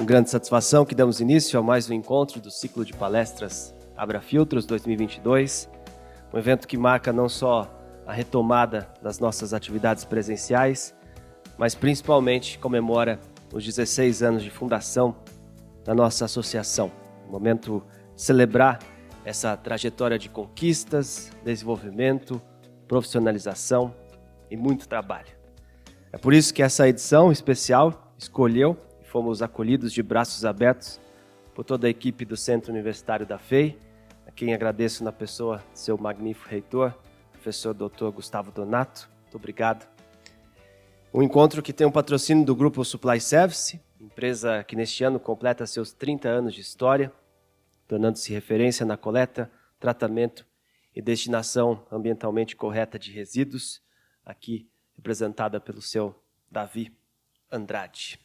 grande satisfação que damos início a mais um encontro do ciclo de palestras AbraFiltros 2022, um evento que marca não só a retomada das nossas atividades presenciais, mas principalmente comemora os 16 anos de fundação da nossa associação. Um momento de celebrar essa trajetória de conquistas, desenvolvimento, profissionalização e muito trabalho. É por isso que essa edição especial escolheu e fomos acolhidos de braços abertos por toda a equipe do Centro Universitário da FEI, a quem agradeço na pessoa de seu magnífico reitor, professor Dr. Gustavo Donato. Muito obrigado. Um encontro que tem um patrocínio do Grupo Supply Service, empresa que neste ano completa seus 30 anos de história, tornando-se referência na coleta, tratamento e destinação ambientalmente correta de resíduos, aqui representada pelo seu Davi Andrade.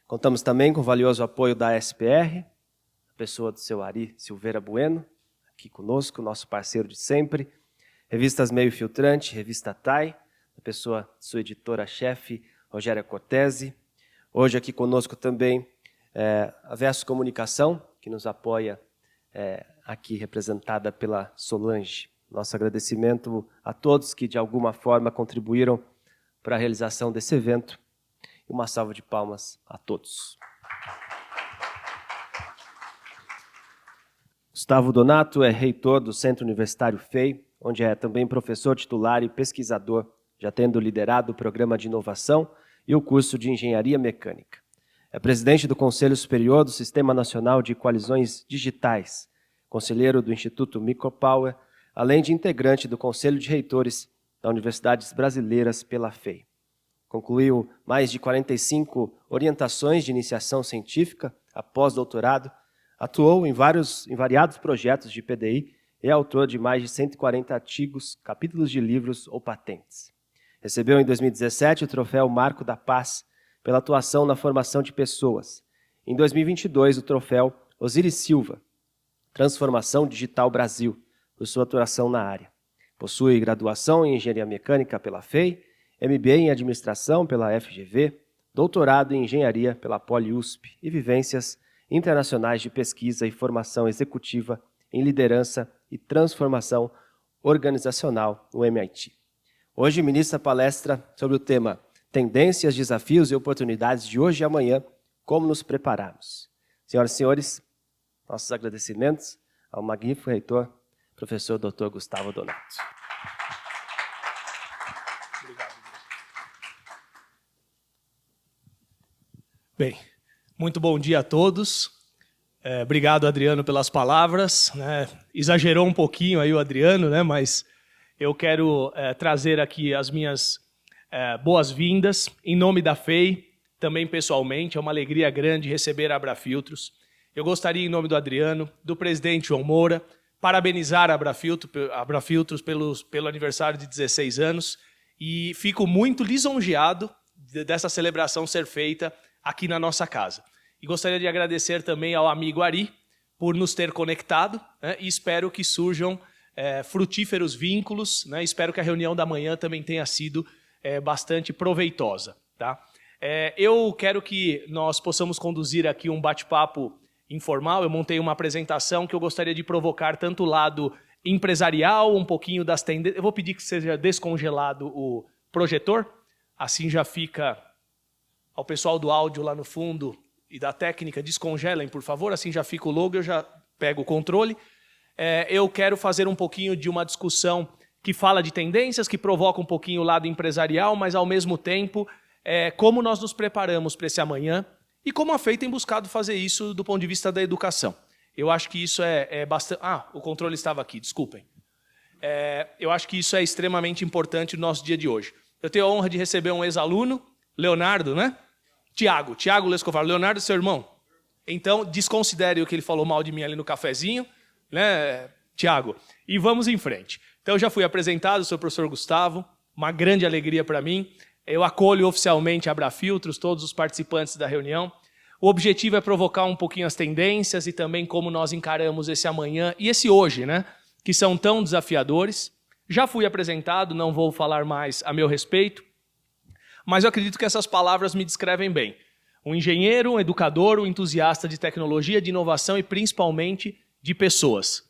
Contamos também com o valioso apoio da SPR, a pessoa do seu Ari Silveira Bueno, aqui conosco, nosso parceiro de sempre, Revistas Meio Filtrante, Revista TAI, a pessoa de sua editora-chefe, Rogéria Cortese. Hoje aqui conosco também a Versus Comunicação, que nos apoia aqui representada pela Solange. Nosso agradecimento a todos que de alguma forma contribuíram para a realização desse evento. E uma salva de palmas a todos. Gustavo Donato é reitor do Centro Universitário FEI, onde é também professor titular e pesquisador, já tendo liderado o programa de inovação e o curso de engenharia mecânica. É presidente do Conselho Superior do Sistema Nacional de Coalizões Digitais, conselheiro do Instituto Micropower, além de integrante do Conselho de Reitores das Universidades Brasileiras pela FEI. Concluiu mais de 45 orientações de iniciação científica após doutorado, atuou em variados projetos de PDI e é autor de mais de 140 artigos, capítulos de livros ou patentes. Recebeu em 2017 o troféu Marco da Paz pela atuação na formação de pessoas. Em 2022, o troféu Osiris Silva, Transformação Digital Brasil, por sua atuação na área. Possui graduação em Engenharia Mecânica pela FEI, MBA em Administração pela FGV, doutorado em Engenharia pela Poli-USP e vivências internacionais de pesquisa e formação executiva em liderança e transformação organizacional no MIT. Hoje ministra palestra sobre o tema Tendências, Desafios e Oportunidades de hoje e amanhã, como nos prepararmos. Senhoras e senhores, nossos agradecimentos ao magnífico reitor, professor Dr. Gustavo Donato. Obrigado. Bem, muito bom dia a todos. Obrigado, Adriano, pelas palavras. Exagerou um pouquinho aí o Adriano, mas eu quero trazer aqui as minhas boas-vindas em nome da FEI, também pessoalmente. É uma alegria grande receber a AbraFiltros. Eu gostaria, em nome do Adriano, do presidente João Moura, parabenizar a AbraFiltros pelo aniversário de 16 anos e fico muito lisonjeado dessa celebração ser feita aqui na nossa casa. E gostaria de agradecer também ao amigo Ari por nos ter conectado, e espero que surjam frutíferos vínculos, espero que a reunião da manhã também tenha sido bastante proveitosa. Tá? Eu quero que nós possamos conduzir aqui um bate-papo informal. Eu montei uma apresentação que eu gostaria de provocar tanto o lado empresarial, um pouquinho das tendências. Eu vou pedir que seja descongelado o projetor, assim já fica ao pessoal do áudio lá no fundo e da técnica, descongelem, por favor, assim já fica o logo, eu já pego o controle. Eu quero fazer um pouquinho de uma discussão que fala de tendências, que provoca um pouquinho o lado empresarial, mas ao mesmo tempo, como nós nos preparamos para esse amanhã e como a FEI tem buscado fazer isso do ponto de vista da educação. Eu acho que isso é bastante... o controle estava aqui, desculpem. Eu acho que isso é extremamente importante no nosso dia de hoje. Eu tenho a honra de receber um ex-aluno, Leonardo, Tiago Lescovar. Leonardo é seu irmão? Então, desconsidere o que ele falou mal de mim ali no cafezinho, Tiago? E vamos em frente. Então, eu já fui apresentado, sou o professor Gustavo, uma grande alegria para mim. Eu acolho oficialmente a AbraFiltros, todos os participantes da reunião. O objetivo é provocar um pouquinho as tendências e também como nós encaramos esse amanhã e esse hoje, que são tão desafiadores. Já fui apresentado, não vou falar mais a meu respeito, mas eu acredito que essas palavras me descrevem bem. Um engenheiro, um educador, um entusiasta de tecnologia, de inovação e principalmente de pessoas.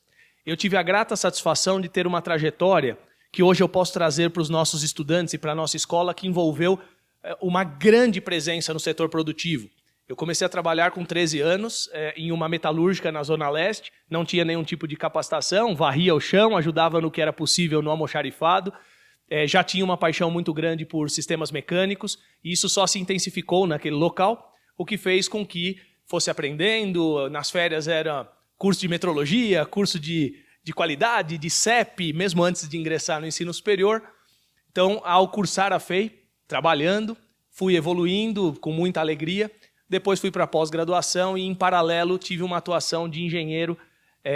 Eu tive a grata satisfação de ter uma trajetória que hoje eu posso trazer para os nossos estudantes e para a nossa escola, que envolveu uma grande presença no setor produtivo. Eu comecei a trabalhar com 13 anos em uma metalúrgica na Zona Leste, não tinha nenhum tipo de capacitação, varria o chão, ajudava no que era possível no almoxarifado, já tinha uma paixão muito grande por sistemas mecânicos, e isso só se intensificou naquele local, o que fez com que fosse aprendendo, nas férias era curso de metrologia, curso de qualidade, de CEP, mesmo antes de ingressar no ensino superior. Então, ao cursar a FEI, trabalhando, fui evoluindo com muita alegria, depois fui para a pós-graduação e, em paralelo, tive uma atuação de engenheiro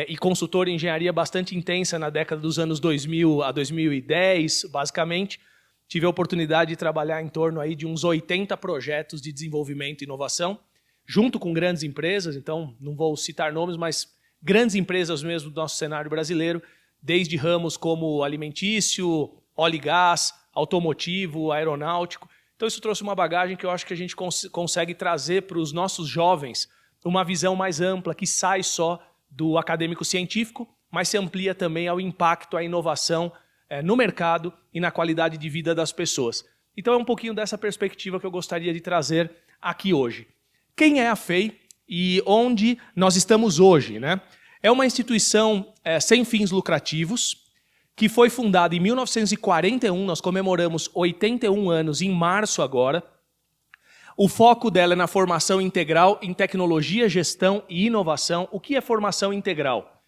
e consultor em engenharia bastante intensa na década dos anos 2000 a 2010, basicamente. Tive a oportunidade de trabalhar em torno aí de uns 80 projetos de desenvolvimento e inovação, junto com grandes empresas, então não vou citar nomes, mas grandes empresas mesmo do nosso cenário brasileiro, desde ramos como alimentício, óleo e gás, automotivo, aeronáutico. Então isso trouxe uma bagagem que eu acho que a gente consegue trazer para os nossos jovens uma visão mais ampla, que sai só do acadêmico científico, mas se amplia também ao impacto, à inovação no mercado e na qualidade de vida das pessoas. Então é um pouquinho dessa perspectiva que eu gostaria de trazer aqui hoje. Quem é a FEI e onde nós estamos hoje, né? É uma instituição sem fins lucrativos, que foi fundada em 1941, nós comemoramos 81 anos em março agora. O foco dela é na formação integral em tecnologia, gestão e inovação. O que é formação integral?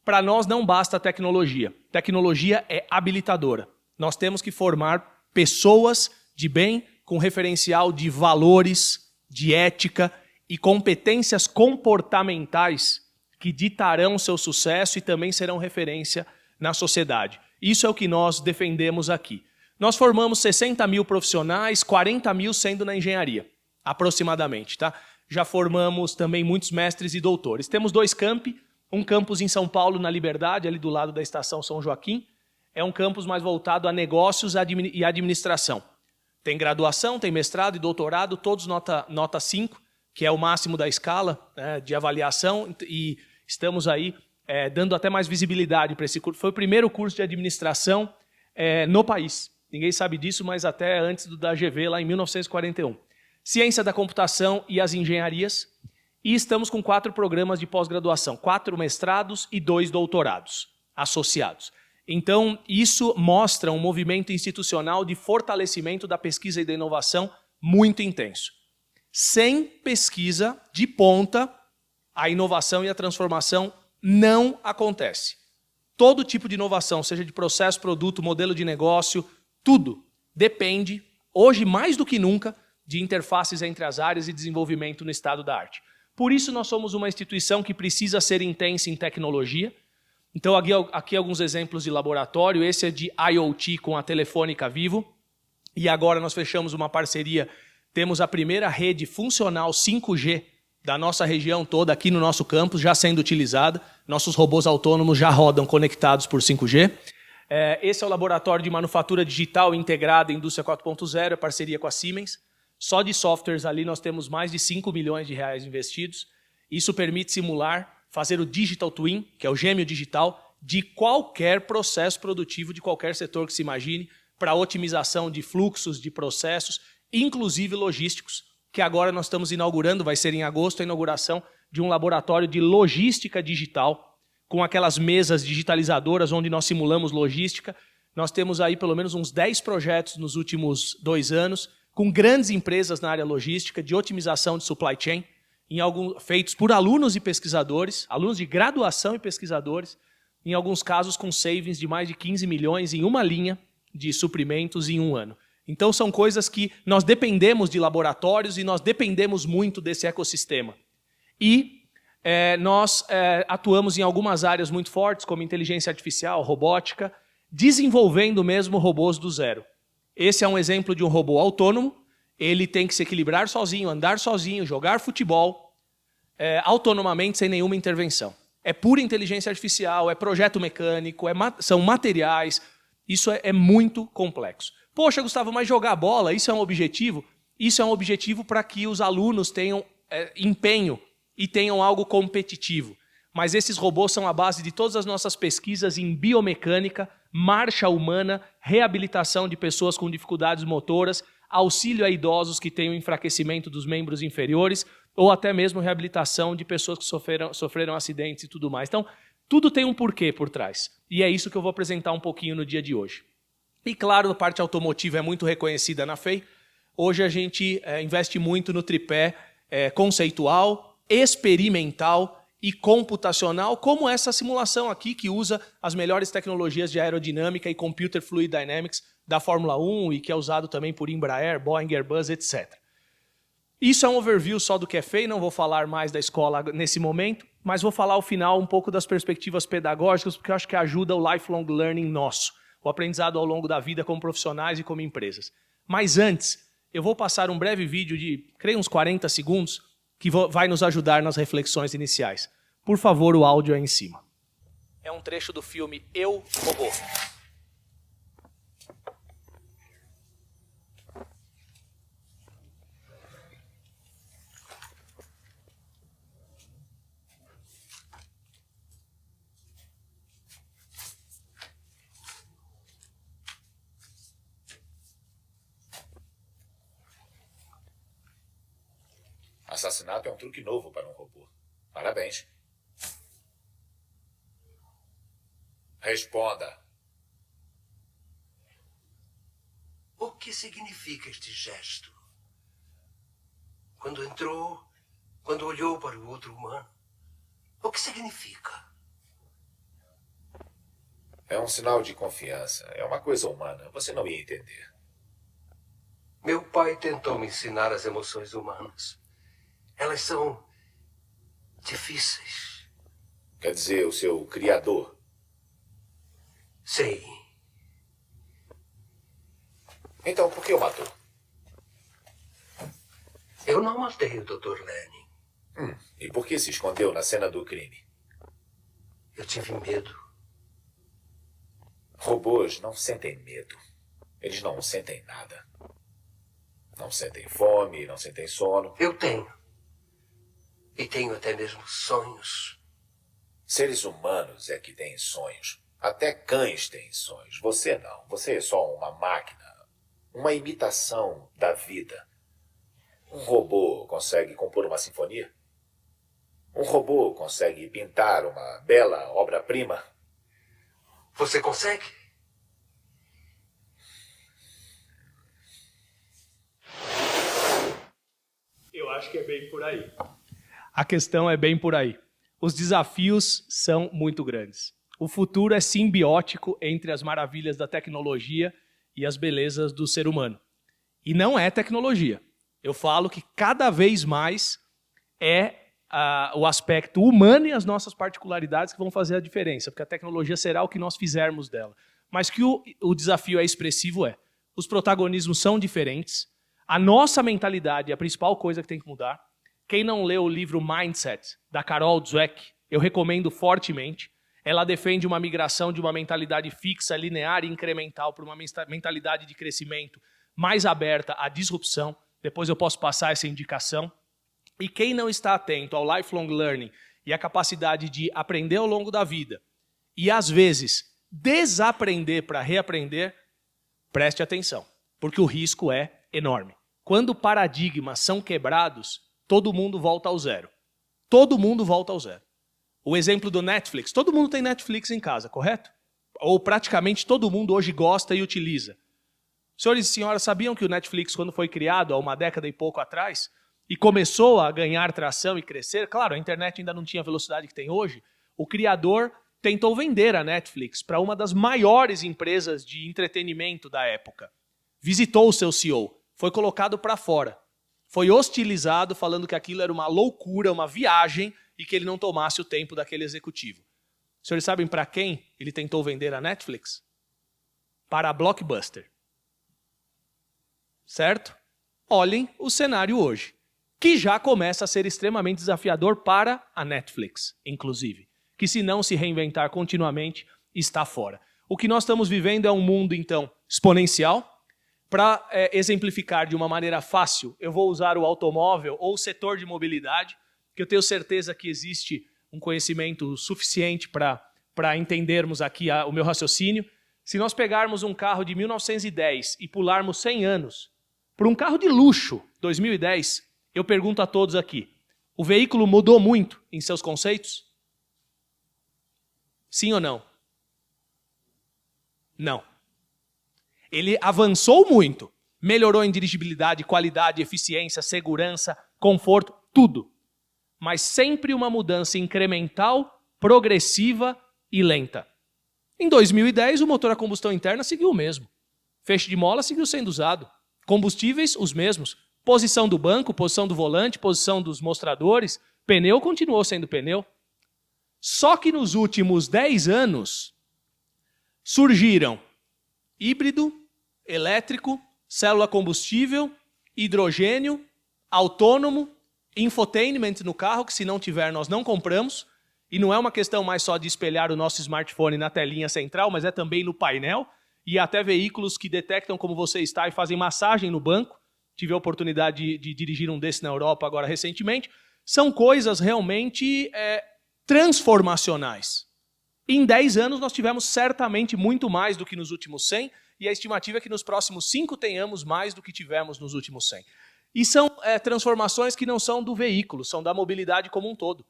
Para nós não basta a tecnologia. Tecnologia é habilitadora. Nós temos que formar pessoas de bem com referencial de valores, de ética e competências comportamentais que ditarão seu sucesso e também serão referência na sociedade. Isso é o que nós defendemos aqui. Nós formamos 60 mil profissionais, 40 mil sendo na engenharia, aproximadamente. Tá? Já formamos também muitos mestres e doutores. Temos 2 campi, um campus em São Paulo, na Liberdade, ali do lado da Estação São Joaquim. É um campus mais voltado a negócios e administração. Tem graduação, tem mestrado e doutorado, todos nota 5, que é o máximo da escala de avaliação, e estamos aí dando até mais visibilidade para esse curso. Foi o primeiro curso de administração no país. Ninguém sabe disso, mas até antes da GV, lá em 1941. Ciência da computação e as engenharias. E estamos com 4 programas de pós-graduação, 4 mestrados e 2 doutorados associados. Então, isso mostra um movimento institucional de fortalecimento da pesquisa e da inovação muito intenso. Sem pesquisa de ponta, a inovação e a transformação não acontece. Todo tipo de inovação, seja de processo, produto, modelo de negócio, tudo depende, hoje mais do que nunca, de interfaces entre as áreas e desenvolvimento no estado da arte. Por isso nós somos uma instituição que precisa ser intensa em tecnologia. Então aqui alguns exemplos de laboratório, esse é de IoT com a Telefônica Vivo, e agora nós fechamos uma parceria, temos a primeira rede funcional 5G da nossa região toda aqui no nosso campus, já sendo utilizada. Nossos robôs autônomos já rodam conectados por 5G. Esse é o laboratório de manufatura digital integrada em indústria 4.0, parceria com a Siemens. Só de softwares ali nós temos mais de 5 milhões de reais investidos. Isso permite simular, fazer o Digital Twin, que é o gêmeo digital, de qualquer processo produtivo, de qualquer setor que se imagine, para otimização de fluxos, de processos, inclusive logísticos, que agora nós estamos inaugurando, vai ser em agosto, a inauguração de um laboratório de logística digital, com aquelas mesas digitalizadoras onde nós simulamos logística. Nós temos aí pelo menos uns 10 projetos nos últimos 2 anos, com grandes empresas na área logística, de otimização de supply chain, feitos por alunos e pesquisadores, alunos de graduação e pesquisadores, em alguns casos com savings de mais de 15 milhões em uma linha de suprimentos em um ano. Então são coisas que nós dependemos de laboratórios e nós dependemos muito desse ecossistema. E nós atuamos em algumas áreas muito fortes, como inteligência artificial, robótica, desenvolvendo mesmo robôs do zero. Esse é um exemplo de um robô autônomo, ele tem que se equilibrar sozinho, andar sozinho, jogar futebol, autonomamente, sem nenhuma intervenção. É pura inteligência artificial, é projeto mecânico, são materiais, isso é muito complexo. Poxa, Gustavo, mas jogar bola, isso é um objetivo? Isso é um objetivo para que os alunos tenham empenho e tenham algo competitivo. Mas esses robôs são a base de todas as nossas pesquisas em biomecânica, marcha humana, reabilitação de pessoas com dificuldades motoras, auxílio a idosos que têm o enfraquecimento dos membros inferiores, ou até mesmo reabilitação de pessoas que sofreram acidentes e tudo mais. Então, tudo tem um porquê por trás. E é isso que eu vou apresentar um pouquinho no dia de hoje. E claro, a parte automotiva é muito reconhecida na FEI. Hoje a gente investe muito no tripé conceitual, experimental e computacional, como essa simulação aqui, que usa as melhores tecnologias de aerodinâmica e Computer Fluid Dynamics da Fórmula 1 e que é usado também por Embraer, Boeing, Airbus, etc. Isso é um overview só do que é FEI, não vou falar mais da escola nesse momento, mas vou falar ao final um pouco das perspectivas pedagógicas, porque eu acho que ajuda o lifelong learning nosso, o aprendizado ao longo da vida como profissionais e como empresas. Mas antes, eu vou passar um breve vídeo de, creio, uns 40 segundos, que vai nos ajudar nas reflexões iniciais. Por favor, o áudio aí em cima. É um trecho do filme Eu, Robô. Assassinato é um truque novo para um robô. Parabéns. Responda. O que significa este gesto? Quando entrou, quando olhou para o outro humano, o que significa? É um sinal de confiança. É uma coisa humana. Você não ia entender. Meu pai tentou me ensinar as emoções humanas. Elas são difíceis. Quer dizer, o seu criador. Sei. Então, por que o matou? Eu não matei o Dr. Lenin. E por que se escondeu na cena do crime? Eu tive medo. Robôs não sentem medo. Eles não sentem nada. Não sentem fome, não sentem sono. Eu tenho. E tenho até mesmo sonhos. Seres humanos é que têm sonhos. Até cães têm sonhos. Você não. Você é só uma máquina. Uma imitação da vida. Um robô consegue compor uma sinfonia? Um robô consegue pintar uma bela obra-prima? Você consegue? Eu acho que é bem por aí. A questão é bem por aí. Os desafios são muito grandes. O futuro é simbiótico entre as maravilhas da tecnologia e as belezas do ser humano. E não é tecnologia. Eu falo que cada vez mais é o aspecto humano e as nossas particularidades que vão fazer a diferença, porque a tecnologia será o que nós fizermos dela. Mas que o desafio é expressivo os protagonismos são diferentes, a nossa mentalidade é a principal coisa que tem que mudar. Quem não leu o livro Mindset, da Carol Dweck, eu recomendo fortemente. Ela defende uma migração de uma mentalidade fixa, linear e incremental para uma mentalidade de crescimento mais aberta à disrupção. Depois eu posso passar essa indicação. E quem não está atento ao lifelong learning e à capacidade de aprender ao longo da vida e, às vezes, desaprender para reaprender, preste atenção, porque o risco é enorme. Quando paradigmas são quebrados, todo mundo volta ao zero. Todo mundo volta ao zero. O exemplo do Netflix. Todo mundo tem Netflix em casa, correto? Ou praticamente todo mundo hoje gosta e utiliza. Senhores e senhoras, sabiam que o Netflix, quando foi criado há uma década e pouco atrás, e começou a ganhar tração e crescer, claro, a internet ainda não tinha a velocidade que tem hoje, o criador tentou vender a Netflix para uma das maiores empresas de entretenimento da época. Visitou o seu CEO, foi colocado para fora. Foi hostilizado, falando que aquilo era uma loucura, uma viagem, e que ele não tomasse o tempo daquele executivo. Os senhores sabem para quem ele tentou vender a Netflix? Para a Blockbuster. Certo? Olhem o cenário hoje, que já começa a ser extremamente desafiador para a Netflix, inclusive, que se não se reinventar continuamente, está fora. O que nós estamos vivendo é um mundo, então, exponencial, Para exemplificar de uma maneira fácil, eu vou usar o automóvel ou o setor de mobilidade, que eu tenho certeza que existe um conhecimento suficiente para entendermos aqui o meu raciocínio. Se nós pegarmos um carro de 1910 e pularmos 100 anos, por um carro de luxo, 2010, eu pergunto a todos aqui, o veículo mudou muito em seus conceitos? Sim ou não? Não. Ele avançou muito, melhorou em dirigibilidade, qualidade, eficiência, segurança, conforto, tudo. Mas sempre uma mudança incremental, progressiva e lenta. Em 2010, o motor a combustão interna seguiu o mesmo. Feixe de mola seguiu sendo usado. Combustíveis, os mesmos. Posição do banco, posição do volante, posição dos mostradores. Pneu continuou sendo pneu. Só que nos últimos 10 anos, surgiram híbrido, elétrico, célula combustível, hidrogênio, autônomo, infotainment no carro, que se não tiver nós não compramos. E não é uma questão mais só de espelhar o nosso smartphone na telinha central, mas é também no painel. E até veículos que detectam como você está e fazem massagem no banco. Tive a oportunidade de dirigir um desses na Europa agora recentemente. São coisas realmente transformacionais. Em 10 anos nós tivemos certamente muito mais do que nos últimos 100, e a estimativa é que nos próximos 5 tenhamos mais do que tivemos nos últimos 100. E são transformações que não são do veículo, são da mobilidade como um todo.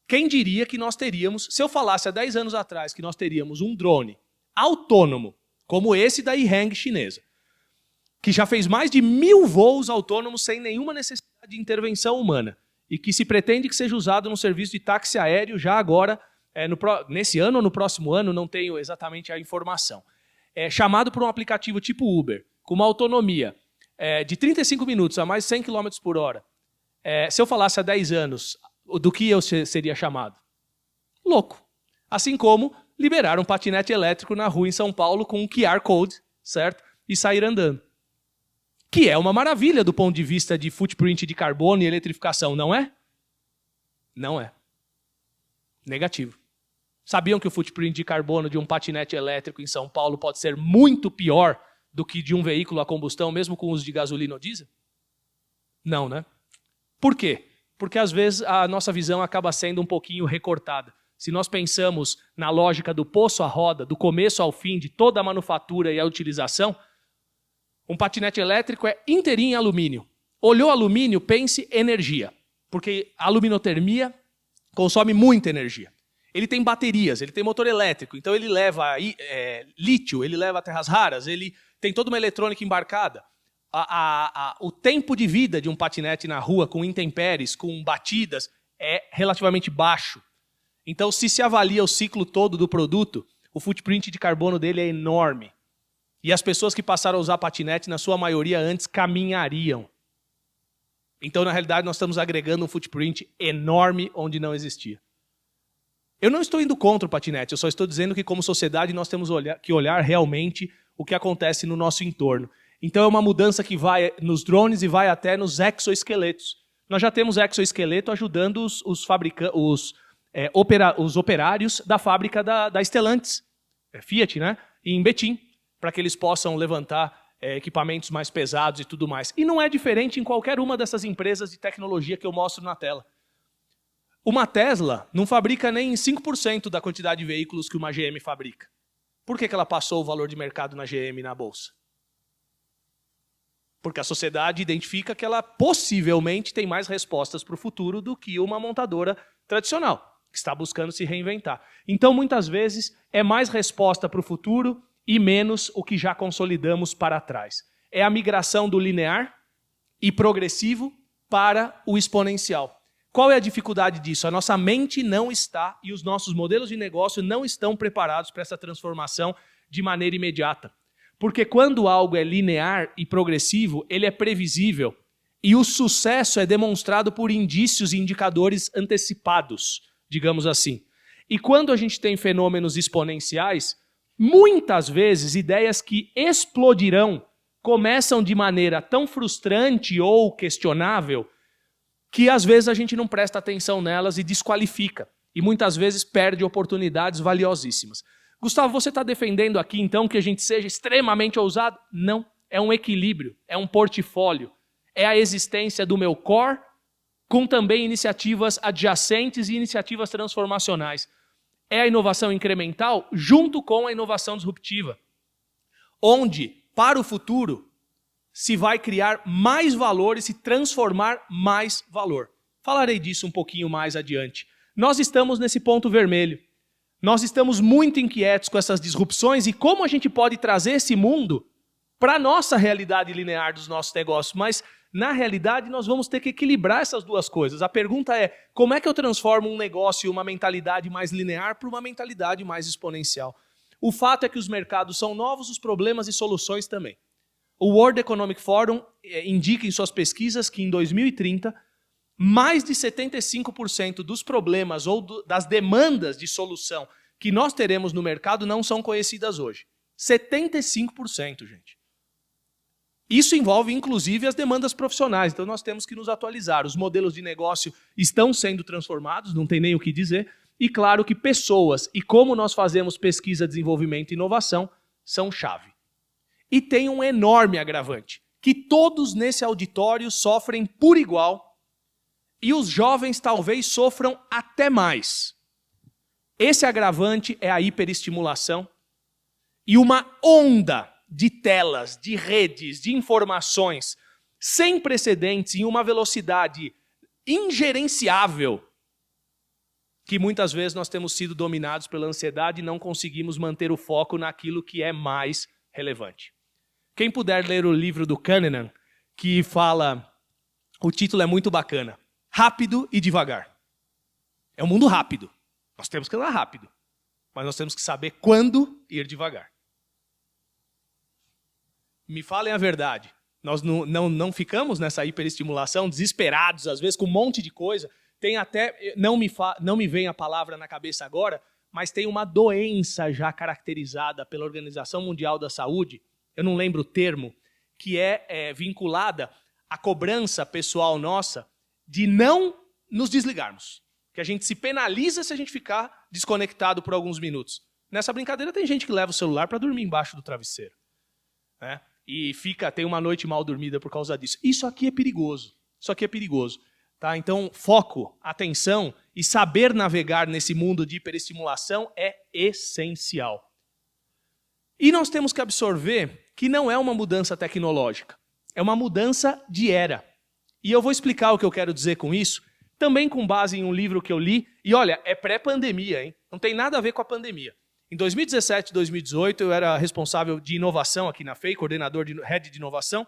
Quem diria que nós teríamos, se eu falasse há 10 anos atrás que nós teríamos um drone autônomo, como esse da Yihang chinesa, que já fez mais de 1000 voos autônomos sem nenhuma necessidade de intervenção humana, e que se pretende que seja usado no serviço de táxi aéreo já agora, nesse ano ou no próximo ano, não tenho exatamente a informação. Chamado por um aplicativo tipo Uber, com uma autonomia de 35 minutos a mais de 100 km por hora. Se eu falasse há 10 anos, do que eu seria chamado? Louco. Assim como liberar um patinete elétrico na rua em São Paulo com um QR Code, certo? E sair andando. Que é uma maravilha do ponto de vista de footprint de carbono e eletrificação, não é? Não é. Negativo. Sabiam que o footprint de carbono de um patinete elétrico em São Paulo pode ser muito pior do que de um veículo a combustão, mesmo com uso de gasolina ou diesel? Não, né? Por quê? Porque às vezes a nossa visão acaba sendo um pouquinho recortada. Se nós pensamos na lógica do poço à roda, do começo ao fim, de toda a manufatura e a utilização, um patinete elétrico é inteirinho em alumínio. Olhou alumínio, pense energia. Porque a aluminotermia consome muita energia. Ele tem baterias, ele tem motor elétrico, então ele leva lítio, ele leva terras raras, ele tem toda uma eletrônica embarcada. O tempo de vida de um patinete na rua com intempéries, com batidas, é relativamente baixo. Então, se avalia o ciclo todo do produto, o footprint de carbono dele é enorme. E as pessoas que passaram a usar patinete, na sua maioria, antes caminhariam. Então, na realidade, nós estamos agregando um footprint enorme onde não existia. Eu não estou indo contra o patinete, eu só estou dizendo que, como sociedade, nós temos que olhar realmente o que acontece no nosso entorno. Então, é uma mudança que vai nos drones e vai até nos exoesqueletos. Nós já temos exoesqueleto ajudando os operários da fábrica da Stellantis, Fiat, né? Em Betim, para que eles possam levantar equipamentos mais pesados e tudo mais. E não é diferente em qualquer uma dessas empresas de tecnologia que eu mostro na tela. Uma Tesla não fabrica nem 5% da quantidade de veículos que uma GM fabrica. Por que ela passou o valor de mercado na GM na bolsa? Porque a sociedade identifica que ela possivelmente tem mais respostas para o futuro do que uma montadora tradicional, que está buscando se reinventar. Então, muitas vezes, é mais resposta para o futuro e menos o que já consolidamos para trás. É a migração do linear e progressivo para o exponencial. Qual é a dificuldade disso? A nossa mente não está e os nossos modelos de negócio não estão preparados para essa transformação de maneira imediata. Porque quando algo é linear e progressivo, ele é previsível e o sucesso é demonstrado por indícios e indicadores antecipados, digamos assim. E quando a gente tem fenômenos exponenciais, muitas vezes ideias que explodirão começam de maneira tão frustrante ou questionável que às vezes a gente não presta atenção nelas e desqualifica. E muitas vezes perde oportunidades valiosíssimas. Gustavo, você está defendendo aqui então que a gente seja extremamente ousado? Não. é um equilíbrio, é um portfólio, é a existência do meu core, com também iniciativas adjacentes e iniciativas transformacionais. É a inovação incremental junto com a inovação disruptiva, onde, para o futuro, se vai criar mais valor e se transformar mais valor. Falarei disso um pouquinho mais adiante. Nós estamos nesse ponto vermelho. Nós estamos muito inquietos com essas disrupções e como a gente pode trazer esse mundo para a nossa realidade linear dos nossos negócios. Mas, na realidade, nós vamos ter que equilibrar essas duas coisas. A pergunta é, como é que eu transformo um negócio e uma mentalidade mais linear para uma mentalidade mais exponencial? O fato é que os mercados são novos, os problemas e soluções também. O World Economic Forum indica em suas pesquisas que em 2030, mais de 75% dos problemas ou das demandas de solução que nós teremos no mercado não são conhecidas hoje. 75%, gente. Isso envolve, inclusive, as demandas profissionais. Então, nós temos que nos atualizar. Os modelos de negócio estão sendo transformados, não tem nem o que dizer. E, claro, que pessoas e como nós fazemos pesquisa, desenvolvimento e inovação são chave. E tem um enorme agravante, que todos nesse auditório sofrem por igual e os jovens talvez sofram até mais. Esse agravante é a hiperestimulação e uma onda de telas, de redes, de informações sem precedentes em uma velocidade ingerenciável que muitas vezes nós temos sido dominados pela ansiedade e não conseguimos manter o foco naquilo que é mais relevante. Quem puder ler o livro do Kahneman, que fala, o título é muito bacana, Rápido e Devagar. É um mundo rápido, nós temos que andar rápido, mas nós temos que saber quando ir devagar. Me falem a verdade, nós não ficamos nessa hiperestimulação, desesperados, às vezes com um monte de coisa. Tem até, não me vem a palavra na cabeça agora, mas tem uma doença já caracterizada pela Organização Mundial da Saúde, eu não lembro o termo, que é vinculada à cobrança pessoal nossa de não nos desligarmos. Que a gente se penaliza se a gente ficar desconectado por alguns minutos. Nessa brincadeira tem gente que leva o celular para dormir embaixo do travesseiro, né? E tem uma noite mal dormida por causa disso. Isso aqui é perigoso. Isso aqui é perigoso. Tá? Então, foco, atenção e saber navegar nesse mundo de hiperestimulação é essencial. E nós temos que absorver que não é uma mudança tecnológica. É uma mudança de era. E eu vou explicar o que eu quero dizer com isso, também com base em um livro que eu li. E olha, é pré-pandemia, hein? Não tem nada a ver com a pandemia. Em 2017 e 2018, eu era responsável de inovação aqui na FEI, coordenador de Head de Inovação.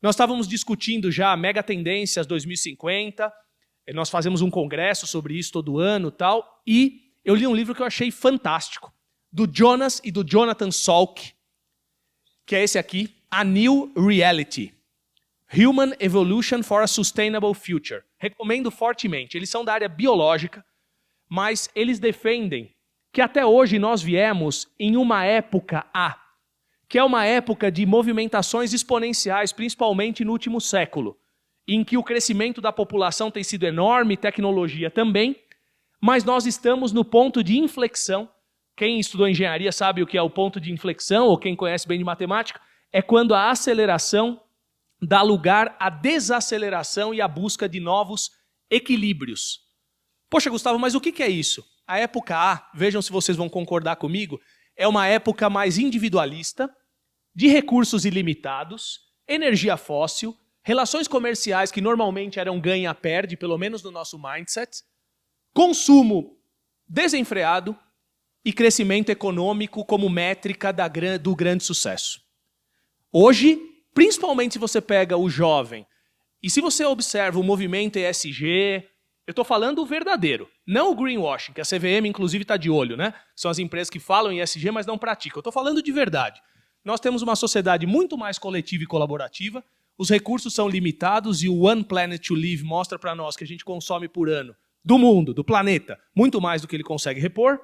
Nós estávamos discutindo já mega tendências 2050, nós fazemos um congresso sobre isso todo ano e tal, e eu li um livro que eu achei fantástico, do Jonas e do Jonathan Salk, que é esse aqui, A New Reality, Human Evolution for a Sustainable Future. Recomendo fortemente, eles são da área biológica, mas eles defendem que até hoje nós viemos em uma época A, que é uma época de movimentações exponenciais, principalmente no último século, em que o crescimento da população tem sido enorme, tecnologia também, mas nós estamos no ponto de inflexão. Quem estudou engenharia sabe o que é o ponto de inflexão, ou quem conhece bem de matemática, é quando a aceleração dá lugar à desaceleração e à busca de novos equilíbrios. Poxa, Gustavo, mas o que é isso? A época A, vejam se vocês vão concordar comigo, é uma época mais individualista, de recursos ilimitados, energia fóssil, relações comerciais que normalmente eram ganha-perde, pelo menos no nosso mindset, consumo desenfreado e crescimento econômico como métrica do grande sucesso. Hoje, principalmente se você pega o jovem, e se você observa o movimento ESG, eu estou falando o verdadeiro, não o greenwashing, que a CVM inclusive está de olho, né? São as empresas que falam em ESG, mas não praticam. Eu estou falando de verdade. Nós temos uma sociedade muito mais coletiva e colaborativa, os recursos são limitados e o One Planet to Live mostra para nós que a gente consome por ano do mundo, do planeta, muito mais do que ele consegue repor.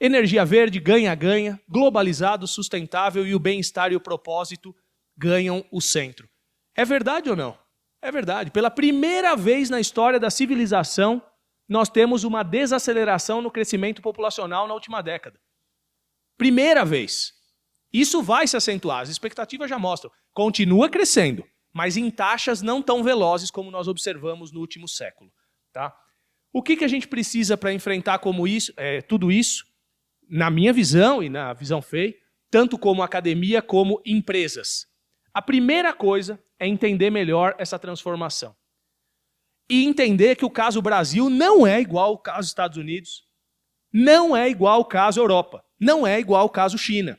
Energia verde, ganha-ganha, globalizado, sustentável e o bem-estar e o propósito ganham o centro. É verdade ou não? É verdade. Pela primeira vez na história da civilização, nós temos uma desaceleração no crescimento populacional na última década. Primeira vez. Isso vai se acentuar, as expectativas já mostram. Continua crescendo, mas em taxas não tão velozes como nós observamos no último século. Tá? O que a gente precisa para enfrentar tudo isso, na minha visão e na visão FEI, tanto como academia como empresas? A primeira coisa é entender melhor essa transformação. E entender que o caso Brasil não é igual ao caso Estados Unidos, não é igual ao caso Europa, não é igual ao caso China.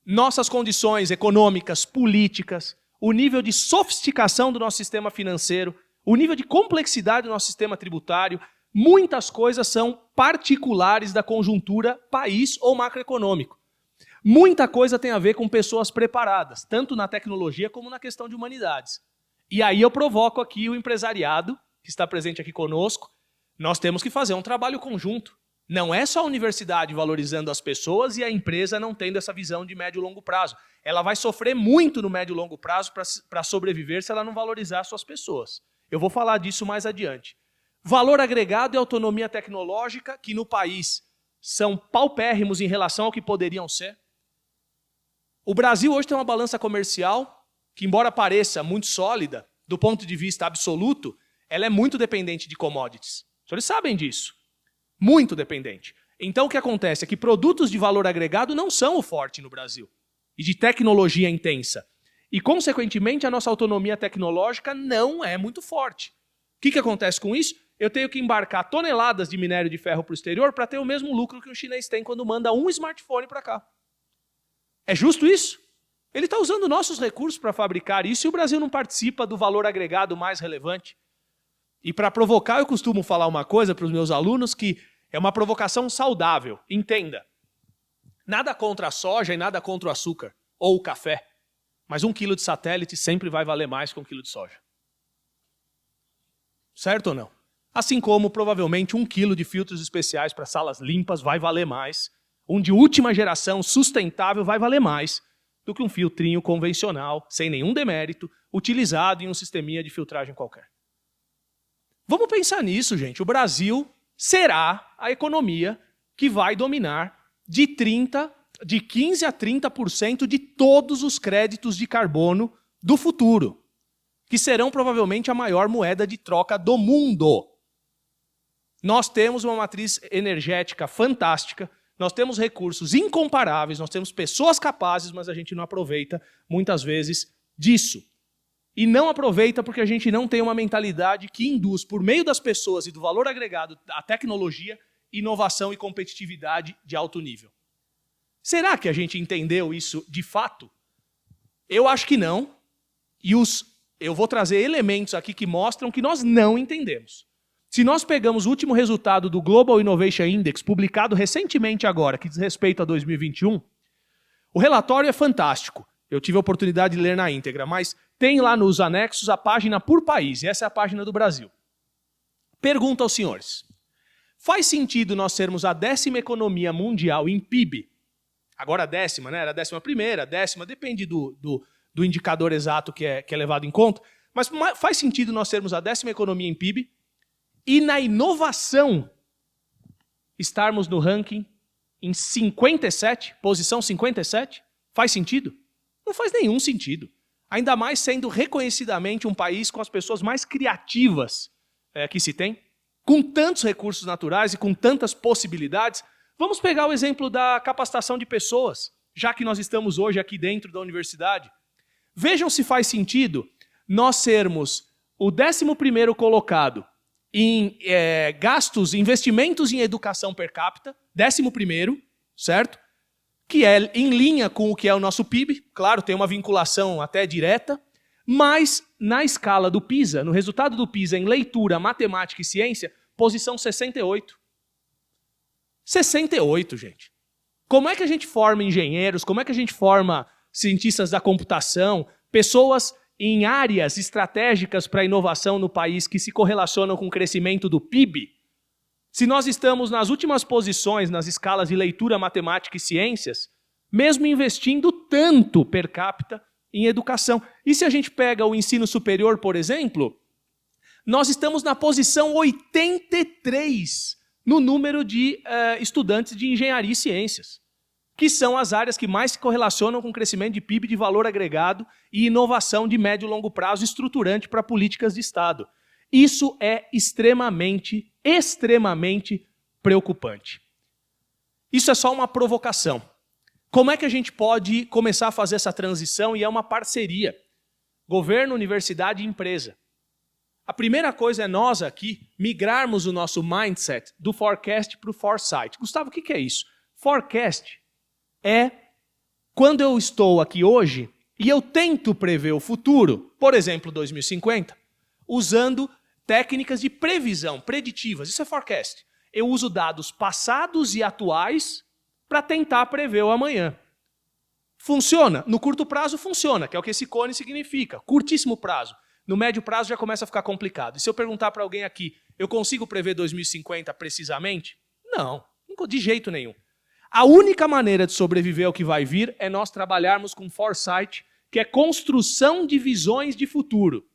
Nossas condições econômicas, políticas, o nível de sofisticação do nosso sistema financeiro, o nível de complexidade do nosso sistema tributário, muitas coisas são particulares da conjuntura país ou macroeconômico. Muita coisa tem a ver com pessoas preparadas, tanto na tecnologia como na questão de humanidades. E aí eu provoco aqui o empresariado, que está presente aqui conosco. Nós temos que fazer um trabalho conjunto. Não é só a universidade valorizando as pessoas e a empresa não tendo essa visão de médio e longo prazo. Ela vai sofrer muito no médio e longo prazo para sobreviver se ela não valorizar suas pessoas. Eu vou falar disso mais adiante. Valor agregado e autonomia tecnológica, que no país são paupérrimos em relação ao que poderiam ser. O Brasil hoje tem uma balança comercial que, embora pareça muito sólida, do ponto de vista absoluto, ela é muito dependente de commodities. Os senhores sabem disso. Muito dependente. Então o que acontece é que produtos de valor agregado não são o forte no Brasil. E de tecnologia intensa. E, consequentemente, a nossa autonomia tecnológica não é muito forte. O que acontece com isso? Eu tenho que embarcar toneladas de minério de ferro para o exterior para ter o mesmo lucro que o chinês tem quando manda um smartphone para cá. É justo isso? Ele está usando nossos recursos para fabricar isso e o Brasil não participa do valor agregado mais relevante. E para provocar, eu costumo falar uma coisa para os meus alunos que é uma provocação saudável. Entenda, nada contra a soja e nada contra o açúcar ou o café, mas 1 quilo de satélite sempre vai valer mais que 1 quilo de soja. Certo ou não? Assim como, provavelmente, 1 quilo de filtros especiais para salas limpas vai valer mais, um de última geração, sustentável, vai valer mais do que um filtrinho convencional, sem nenhum demérito, utilizado em um sisteminha de filtragem qualquer. Vamos pensar nisso, gente. O Brasil será a economia que vai dominar de 15% a 30% de todos os créditos de carbono do futuro, que serão provavelmente a maior moeda de troca do mundo. Nós temos uma matriz energética fantástica, nós temos recursos incomparáveis, nós temos pessoas capazes, mas a gente não aproveita muitas vezes disso. E não aproveita porque a gente não tem uma mentalidade que induz, por meio das pessoas e do valor agregado à tecnologia, inovação e competitividade de alto nível. Será que a gente entendeu isso de fato? Eu acho que não. E eu vou trazer elementos aqui que mostram que nós não entendemos. Se nós pegamos o último resultado do Global Innovation Index, publicado recentemente agora, que diz respeito a 2021, o relatório é fantástico. Eu tive a oportunidade de ler na íntegra, mas tem lá nos anexos a página por país, e essa é a página do Brasil. Pergunta aos senhores, faz sentido nós sermos a 10ª economia mundial em PIB? Agora a 10ª, né? Era a 11ª, a 10ª, depende do indicador exato que é levado em conta, mas faz sentido nós sermos a 10ª economia em PIB e na inovação estarmos no ranking em 57, posição 57? Faz sentido? Não faz nenhum sentido. Ainda mais sendo reconhecidamente um país com as pessoas mais criativas que se tem, com tantos recursos naturais e com tantas possibilidades. Vamos pegar o exemplo da capacitação de pessoas, já que nós estamos hoje aqui dentro da universidade. Vejam se faz sentido nós sermos o 11º colocado em gastos, investimentos em educação per capita, 11º, certo? Que é em linha com o que é o nosso PIB, claro, tem uma vinculação até direta, mas na escala do PISA, no resultado do PISA em leitura, matemática e ciência, posição 68. 68, gente. Como é que a gente forma engenheiros, como é que a gente forma cientistas da computação, pessoas em áreas estratégicas para a inovação no país que se correlacionam com o crescimento do PIB? Se nós estamos nas últimas posições nas escalas de leitura, matemática e ciências, mesmo investindo tanto per capita em educação. E se a gente pega o ensino superior, por exemplo, nós estamos na posição 83 no número de estudantes de engenharia e ciências. que são as áreas que mais se correlacionam com o crescimento de PIB de valor agregado e inovação de médio e longo prazo estruturante para políticas de Estado. Isso é extremamente preocupante. Isso é só uma provocação. Como é que a gente pode começar a fazer essa transição? E é uma parceria. Governo, universidade e empresa. A primeira coisa é nós aqui migrarmos o nosso mindset do forecast para o foresight. Gustavo, o que é isso? Forecast é quando eu estou aqui hoje e eu tento prever o futuro, por exemplo, 2050, usando técnicas de previsão, preditivas. Isso é forecast. Eu uso dados passados e atuais para tentar prever o amanhã. Funciona? No curto prazo funciona, que é o que esse cone significa. Curtíssimo prazo. No médio prazo já começa a ficar complicado. E se eu perguntar para alguém aqui, eu consigo prever 2050 precisamente? Não, de jeito nenhum. A única maneira de sobreviver ao que vai vir é nós trabalharmos com foresight, que é construção de visões de futuro.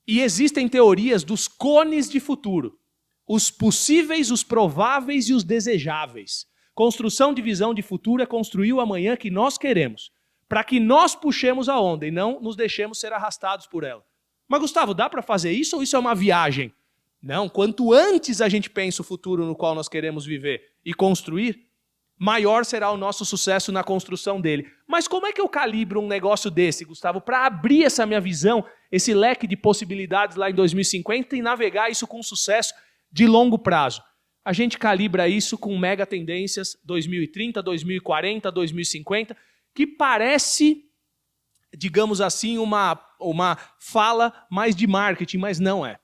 E existem teorias dos cones de futuro. Os possíveis, os prováveis e os desejáveis. Construção de visão de futuro é construir o amanhã que nós queremos, para que nós puxemos a onda e não nos deixemos ser arrastados por ela. Mas, Gustavo, dá para fazer isso ou isso é uma viagem? Não, quanto antes a gente pensa o futuro no qual nós queremos viver e construir, maior será o nosso sucesso na construção dele. Mas como é que eu calibro um negócio desse, Gustavo, para abrir essa minha visão, esse leque de possibilidades lá em 2050 e navegar isso com sucesso de longo prazo? A gente calibra isso com mega tendências 2030, 2040, 2050, que parece, digamos assim, uma fala mais de marketing, mas não é.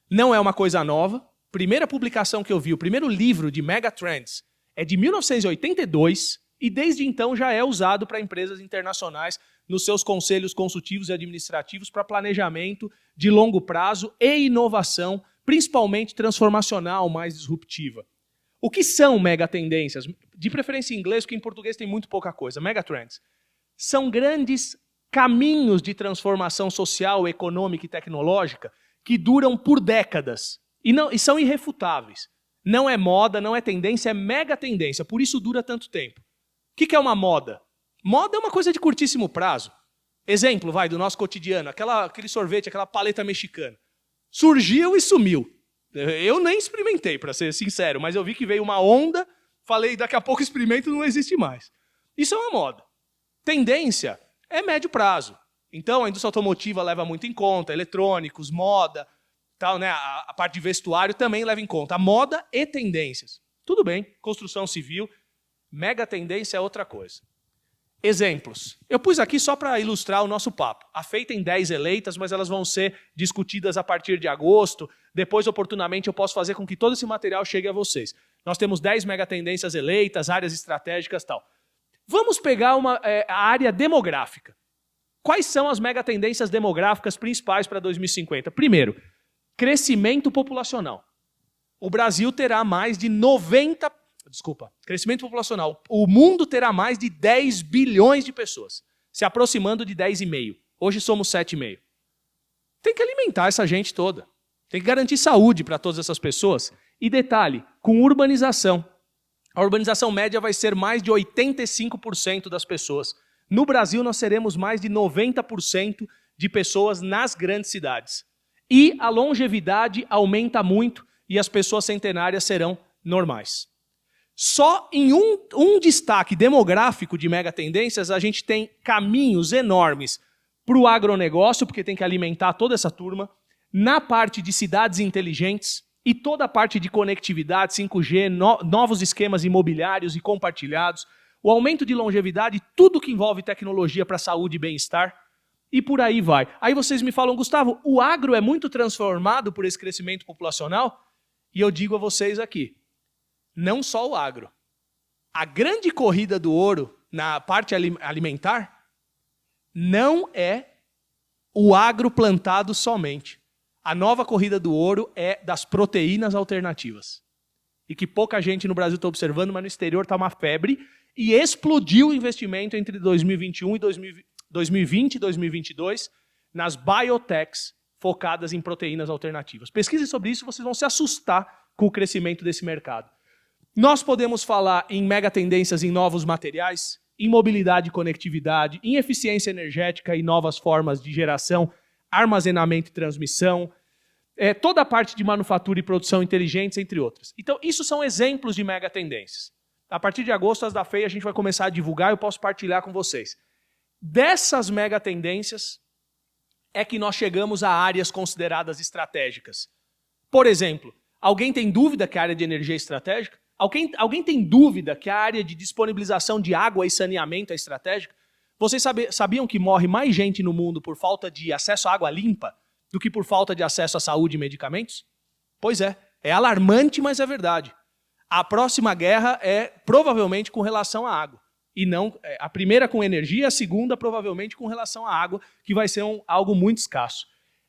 Não é uma coisa nova. Primeira publicação que eu vi, o primeiro livro de Mega Trends é de 1982 e desde então já é usado para empresas internacionais nos seus conselhos consultivos e administrativos para planejamento de longo prazo e inovação, principalmente transformacional, mais disruptiva. O que são megatendências? De preferência em inglês, porque em português tem muito pouca coisa. Megatrends são grandes caminhos de transformação social, econômica e tecnológica que duram por décadas e são irrefutáveis. Não é moda, não é tendência, é megatendência. Por isso dura tanto tempo. O que é uma moda? Moda é uma coisa de curtíssimo prazo. Exemplo, do nosso cotidiano, aquele sorvete, aquela paleta mexicana. Surgiu e sumiu. Eu nem experimentei, para ser sincero, mas eu vi que veio uma onda, falei, daqui a pouco experimento, não existe mais. Isso é uma moda. Tendência é médio prazo. Então, a indústria automotiva leva muito em conta, eletrônicos, moda, tal, né? A parte de vestuário também leva em conta. A moda e tendências. Tudo bem, construção civil, mega tendência é outra coisa. Exemplos. Eu pus aqui só para ilustrar o nosso papo. A FEI tem 10 eleitas, mas elas vão ser discutidas a partir de agosto. Depois, oportunamente, eu posso fazer com que todo esse material chegue a vocês. Nós temos 10 megatendências eleitas, áreas estratégicas e tal. Vamos pegar a área demográfica. Quais são as megatendências demográficas principais para 2050? Primeiro, crescimento populacional. O Brasil terá mais de crescimento populacional. O mundo terá mais de 10 bilhões de pessoas, se aproximando de 10,5. Hoje somos 7,5. Tem que alimentar essa gente toda. Tem que garantir saúde para todas essas pessoas. E detalhe, com urbanização. A urbanização média vai ser mais de 85% das pessoas. No Brasil, nós seremos mais de 90% de pessoas nas grandes cidades. E a longevidade aumenta muito e as pessoas centenárias serão normais. Só em um destaque demográfico de megatendências, a gente tem caminhos enormes para o agronegócio, porque tem que alimentar toda essa turma, na parte de cidades inteligentes e toda a parte de conectividade, 5G, novos esquemas imobiliários e compartilhados, o aumento de longevidade, tudo que envolve tecnologia para saúde e bem-estar, e por aí vai. Aí vocês me falam, Gustavo, o agro é muito transformado por esse crescimento populacional? E eu digo a vocês aqui, não só o agro. A grande corrida do ouro na parte alimentar não é o agro plantado somente. A nova corrida do ouro é das proteínas alternativas. E que pouca gente no Brasil está observando, mas no exterior está uma febre. E explodiu o investimento entre 2021 e 2020 e 2022 nas biotechs focadas em proteínas alternativas. Pesquisem sobre isso, vocês vão se assustar com o crescimento desse mercado. Nós podemos falar em megatendências em novos materiais, em mobilidade e conectividade, em eficiência energética e novas formas de geração, armazenamento e transmissão, toda a parte de manufatura e produção inteligentes, entre outras. Então, isso são exemplos de megatendências. A partir de agosto, as da FEI, a gente vai começar a divulgar e eu posso partilhar com vocês. Dessas megatendências é que nós chegamos a áreas consideradas estratégicas. Por exemplo, alguém tem dúvida que a área de energia é estratégica? Alguém tem dúvida que a área de disponibilização de água e saneamento é estratégica? Vocês sabiam que morre mais gente no mundo por falta de acesso à água limpa do que por falta de acesso à saúde e medicamentos? Pois é alarmante, mas é verdade. A próxima guerra é provavelmente com relação à água. E não a primeira com energia, a segunda provavelmente com relação à água, que vai ser algo muito escasso.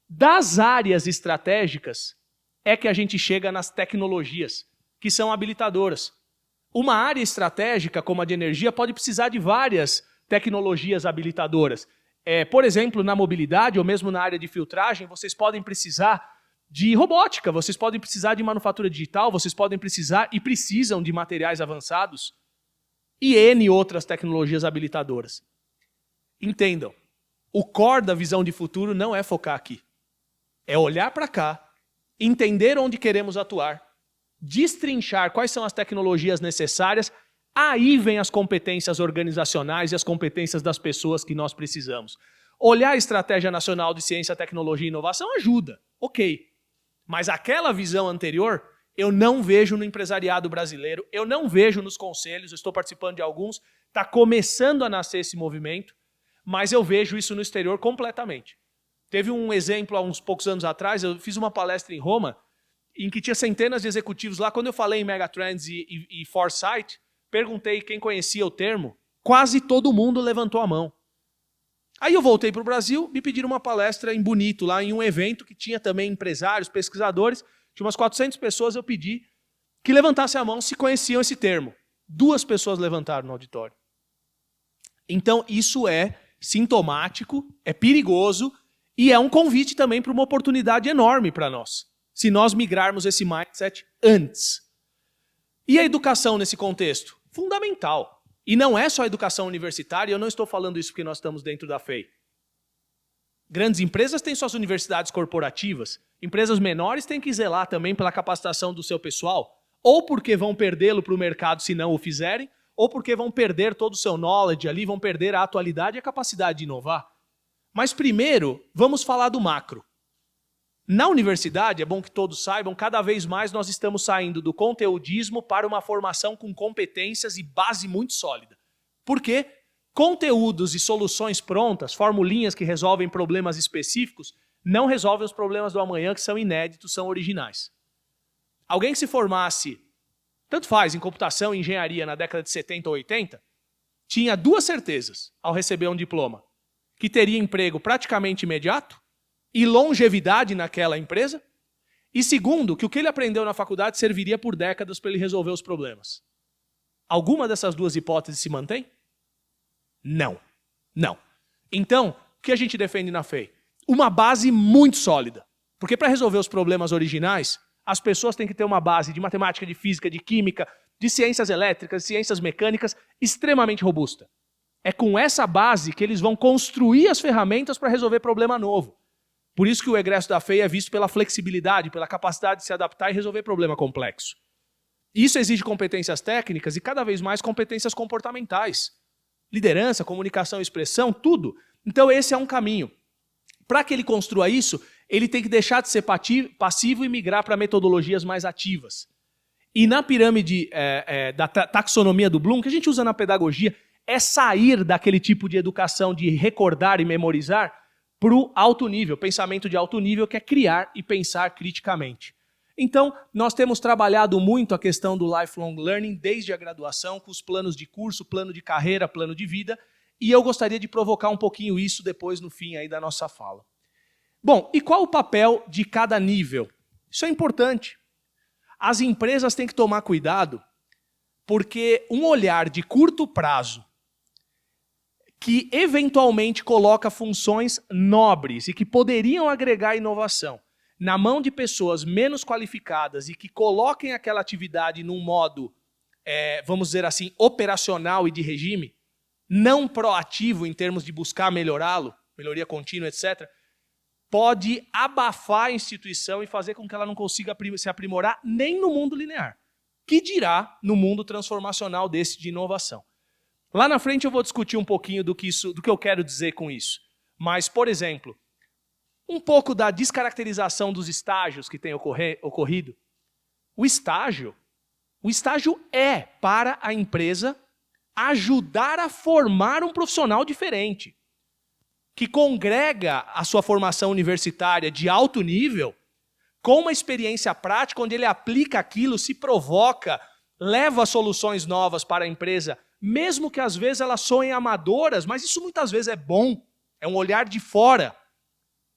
Das áreas estratégicas é que a gente chega nas tecnologias, que são habilitadoras. Uma área estratégica, como a de energia, pode precisar de várias tecnologias habilitadoras. Por exemplo, na mobilidade ou mesmo na área de filtragem, vocês podem precisar de robótica, vocês podem precisar de manufatura digital, vocês podem precisar e precisam de materiais avançados e N outras tecnologias habilitadoras. Entendam, o core da visão de futuro não é focar aqui. É olhar para cá, entender onde queremos atuar, destrinchar quais são as tecnologias necessárias, aí vem as competências organizacionais e as competências das pessoas que nós precisamos. Olhar a Estratégia Nacional de Ciência, Tecnologia e Inovação ajuda, ok. Mas aquela visão anterior, eu não vejo no empresariado brasileiro, eu não vejo nos conselhos, eu estou participando de alguns, está começando a nascer esse movimento, mas eu vejo isso no exterior completamente. Teve um exemplo há uns poucos anos atrás, eu fiz uma palestra em Roma, em que tinha centenas de executivos lá. Quando eu falei em Megatrends e Foresight, perguntei quem conhecia o termo, quase todo mundo levantou a mão. Aí eu voltei para o Brasil, me pediram uma palestra em Bonito, lá em um evento que tinha também empresários, pesquisadores, tinha umas 400 pessoas, eu pedi que levantassem a mão se conheciam esse termo. 2 pessoas levantaram no auditório. Então isso é sintomático, é perigoso e é um convite também para uma oportunidade enorme para nós, se nós migrarmos esse mindset antes. E a educação nesse contexto? Fundamental. E não é só a educação universitária, eu não estou falando isso porque nós estamos dentro da FEI. Grandes empresas têm suas universidades corporativas, empresas menores têm que zelar também pela capacitação do seu pessoal, ou porque vão perdê-lo para o mercado se não o fizerem, ou porque vão perder todo o seu knowledge ali, vão perder a atualidade e a capacidade de inovar. Mas primeiro, vamos falar do macro. Na universidade, é bom que todos saibam, cada vez mais nós estamos saindo do conteudismo para uma formação com competências e base muito sólida. Por quê? Conteúdos e soluções prontas, formulinhas que resolvem problemas específicos, não resolvem os problemas do amanhã que são inéditos, são originais. Alguém que se formasse, tanto faz, em computação e engenharia na década de 70 ou 80, tinha 2 certezas ao receber um diploma. Que teria emprego praticamente imediato, e longevidade naquela empresa, e segundo, que o que ele aprendeu na faculdade serviria por décadas para ele resolver os problemas. Alguma dessas 2 hipóteses se mantém? Não. Não. Então, o que a gente defende na FEI? Uma base muito sólida. Porque para resolver os problemas originais, as pessoas têm que ter uma base de matemática, de física, de química, de ciências elétricas, de ciências mecânicas, extremamente robusta. É com essa base que eles vão construir as ferramentas para resolver problema novo. Por isso que o egresso da FEI é visto pela flexibilidade, pela capacidade de se adaptar e resolver problema complexo. Isso exige competências técnicas e cada vez mais competências comportamentais. Liderança, comunicação, expressão, tudo. Então esse é um caminho. Para que ele construa isso, ele tem que deixar de ser passivo e migrar para metodologias mais ativas. E na pirâmide da taxonomia do Bloom, que a gente usa na pedagogia, é sair daquele tipo de educação de recordar e memorizar para o alto nível, pensamento de alto nível, que é criar e pensar criticamente. Então, nós temos trabalhado muito a questão do lifelong learning desde a graduação, com os planos de curso, plano de carreira, plano de vida, e eu gostaria de provocar um pouquinho isso depois no fim aí da nossa fala. Bom, e qual o papel de cada nível? Isso é importante. As empresas têm que tomar cuidado, porque um olhar de curto prazo que eventualmente coloca funções nobres e que poderiam agregar inovação na mão de pessoas menos qualificadas e que coloquem aquela atividade num modo vamos dizer assim, operacional e de regime, não proativo em termos de buscar melhorá-lo, melhoria contínua, etc., pode abafar a instituição e fazer com que ela não consiga se aprimorar nem no mundo linear. Que dirá no mundo transformacional desse de inovação. Lá na frente eu vou discutir um pouquinho do que eu quero dizer com isso. Mas, por exemplo, um pouco da descaracterização dos estágios que tem ocorrido. O estágio é para a empresa ajudar a formar um profissional diferente, que congrega a sua formação universitária de alto nível com uma experiência prática onde ele aplica aquilo, se provoca, leva soluções novas para a empresa, mesmo que às vezes elas soem amadoras, mas isso muitas vezes é bom, é um olhar de fora,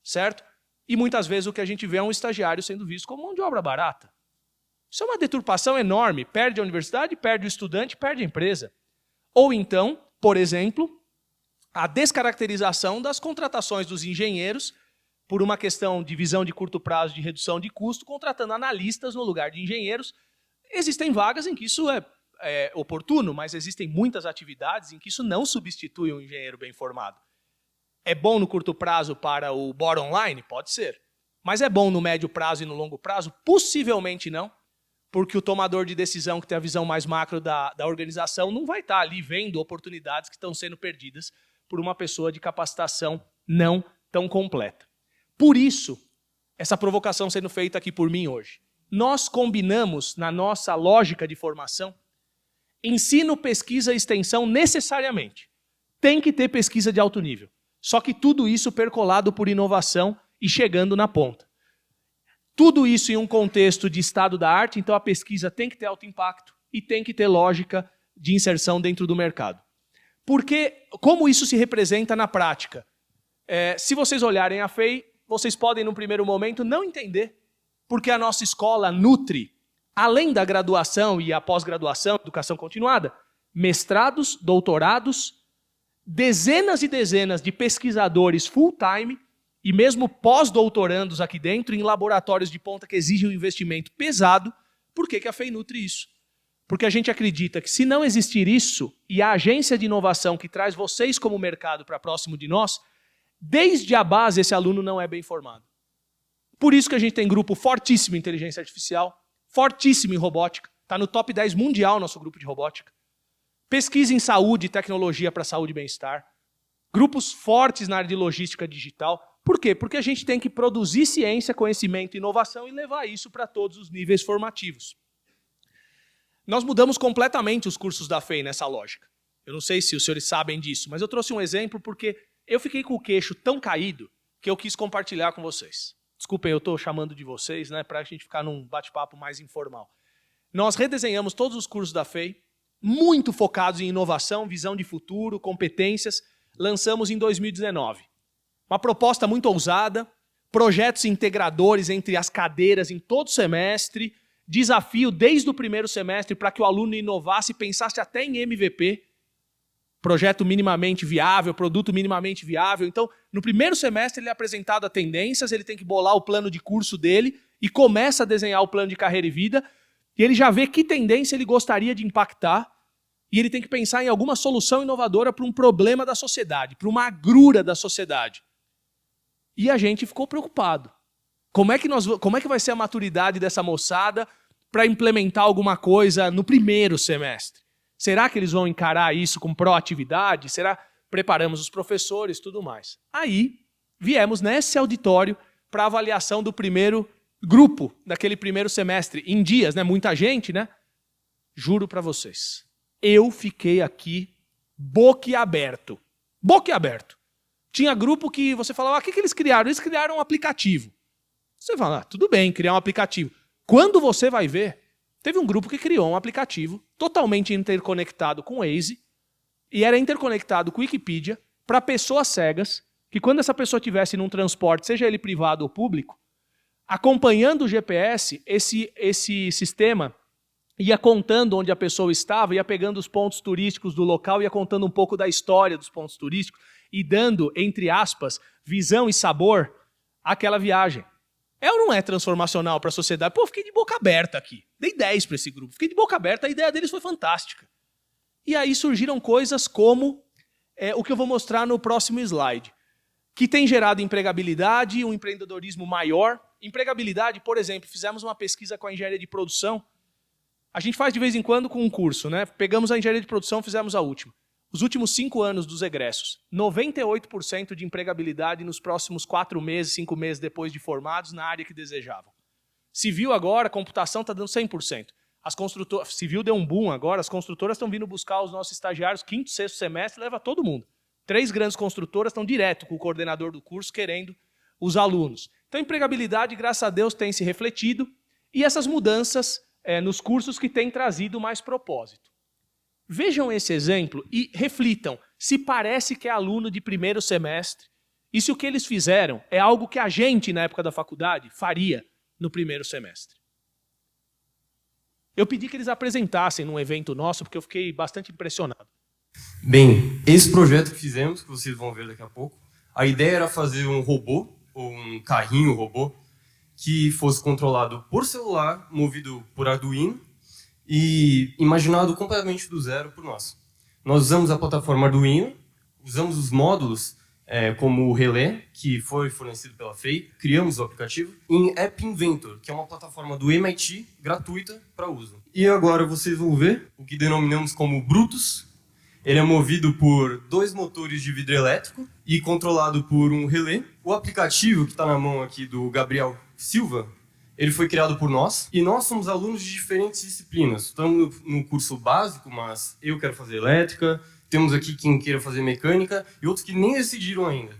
certo? E muitas vezes o que a gente vê é um estagiário sendo visto como mão de obra barata. Isso é uma deturpação enorme, perde a universidade, perde o estudante, perde a empresa. Ou então, por exemplo, a descaracterização das contratações dos engenheiros por uma questão de visão de curto prazo de redução de custo, contratando analistas no lugar de engenheiros. Existem vagas em que isso é oportuno, mas existem muitas atividades em que isso não substitui um engenheiro bem formado. É bom no curto prazo para o bottom line? Pode ser. Mas é bom no médio prazo e no longo prazo? Possivelmente não, porque o tomador de decisão que tem a visão mais macro da organização não vai estar ali vendo oportunidades que estão sendo perdidas por uma pessoa de capacitação não tão completa. Por isso, essa provocação sendo feita aqui por mim hoje. Nós combinamos, na nossa lógica de formação, ensino, pesquisa e extensão necessariamente. Tem que ter pesquisa de alto nível. Só que tudo isso percolado por inovação e chegando na ponta. Tudo isso em um contexto de estado da arte, então a pesquisa tem que ter alto impacto e tem que ter lógica de inserção dentro do mercado. Porque, como isso se representa na prática? Se vocês olharem a FEI, vocês podem, num primeiro momento, não entender porque a nossa escola nutre, além da graduação e a pós-graduação, educação continuada, mestrados, doutorados, dezenas e dezenas de pesquisadores full-time e mesmo pós-doutorandos aqui dentro, em laboratórios de ponta que exigem um investimento pesado. Por que a FEI nutre isso? Porque a gente acredita que se não existir isso, e a agência de inovação que traz vocês como mercado para próximo de nós, desde a base esse aluno não é bem formado. Por isso que a gente tem grupo fortíssimo em inteligência artificial, fortíssimo em robótica, está no top 10 mundial nosso grupo de robótica. Pesquisa em saúde e tecnologia para saúde e bem-estar. Grupos fortes na área de logística digital. Por quê? Porque a gente tem que produzir ciência, conhecimento e inovação e levar isso para todos os níveis formativos. Nós mudamos completamente os cursos da FEI nessa lógica. Eu não sei se os senhores sabem disso, mas eu trouxe um exemplo porque eu fiquei com o queixo tão caído que eu quis compartilhar com vocês. Desculpem, eu estou chamando de vocês, né, para a gente ficar num bate-papo mais informal. Nós redesenhamos todos os cursos da FEI, muito focados em inovação, visão de futuro, competências. Lançamos em 2019. Uma proposta muito ousada, projetos integradores entre as cadeiras em todo semestre, desafio desde o primeiro semestre para que o aluno inovasse e pensasse até em MVP, projeto minimamente viável, produto minimamente viável. Então, no primeiro semestre ele é apresentado a tendências, ele tem que bolar o plano de curso dele e começa a desenhar o plano de carreira e vida, e ele já vê que tendência ele gostaria de impactar, e ele tem que pensar em alguma solução inovadora para um problema da sociedade, para uma agrura da sociedade. E a gente ficou preocupado. Como é que vai ser a maturidade dessa moçada para implementar alguma coisa no primeiro semestre? Será que eles vão encarar isso com proatividade? Preparamos os professores e tudo mais. Aí, viemos nesse auditório para a avaliação do primeiro grupo, daquele primeiro semestre, em dias, né? Muita gente, né? Juro para vocês, eu fiquei aqui boquiaberto. Boquiaberto. Tinha grupo que você falava, o que eles criaram? Eles criaram um aplicativo. Você fala, tudo bem, criar um aplicativo. Quando você vai ver, teve um grupo que criou um aplicativo totalmente interconectado com o Waze e era interconectado com o Wikipedia para pessoas cegas, que quando essa pessoa estivesse num transporte, seja ele privado ou público, acompanhando o GPS, esse sistema ia contando onde a pessoa estava, ia pegando os pontos turísticos do local, ia contando um pouco da história dos pontos turísticos e dando, entre aspas, visão e sabor àquela viagem. É ou não é transformacional para a sociedade? Pô, fiquei de boca aberta aqui. Dei 10 para esse grupo. Fiquei de boca aberta, a ideia deles foi fantástica. E aí surgiram coisas como o que eu vou mostrar no próximo slide, que tem gerado empregabilidade, um empreendedorismo maior. Empregabilidade, por exemplo, fizemos uma pesquisa com a engenharia de produção. A gente faz de vez em quando com um curso, né? Pegamos a engenharia de produção, fizemos a última. Os últimos 5 anos dos egressos, 98% de empregabilidade nos próximos 4 meses, 5 meses depois de formados na área que desejavam. Civil agora, computação está dando 100%. Civil deu um boom agora, as construtoras estão vindo buscar os nossos estagiários, 5º, 6º semestre, leva todo mundo. 3 grandes construtoras estão direto com o coordenador do curso querendo os alunos. Então, a empregabilidade, graças a Deus, tem se refletido e essas mudanças nos cursos que têm trazido mais propósito. Vejam esse exemplo e reflitam se parece que é aluno de primeiro semestre e se o que eles fizeram é algo que a gente, na época da faculdade, faria no primeiro semestre. Eu pedi que eles apresentassem num evento nosso, porque eu fiquei bastante impressionado. Bem, esse projeto que fizemos, que vocês vão ver daqui a pouco, a ideia era fazer um robô, ou um carrinho robô, que fosse controlado por celular, movido por Arduino, e imaginado completamente do zero por nós. Nós usamos a plataforma Arduino, usamos os módulos como o Relé, que foi fornecido pela FEI, criamos o aplicativo, em App Inventor, que é uma plataforma do MIT gratuita para uso. E agora vocês vão ver o que denominamos como Brutus. Ele é movido por 2 motores de vidro elétrico e controlado por um relé. O aplicativo que está na mão aqui do Gabriel Silva, ele foi criado por nós, e nós somos alunos de diferentes disciplinas. Estamos no curso básico, mas eu quero fazer elétrica, temos aqui quem queira fazer mecânica, e outros que nem decidiram ainda.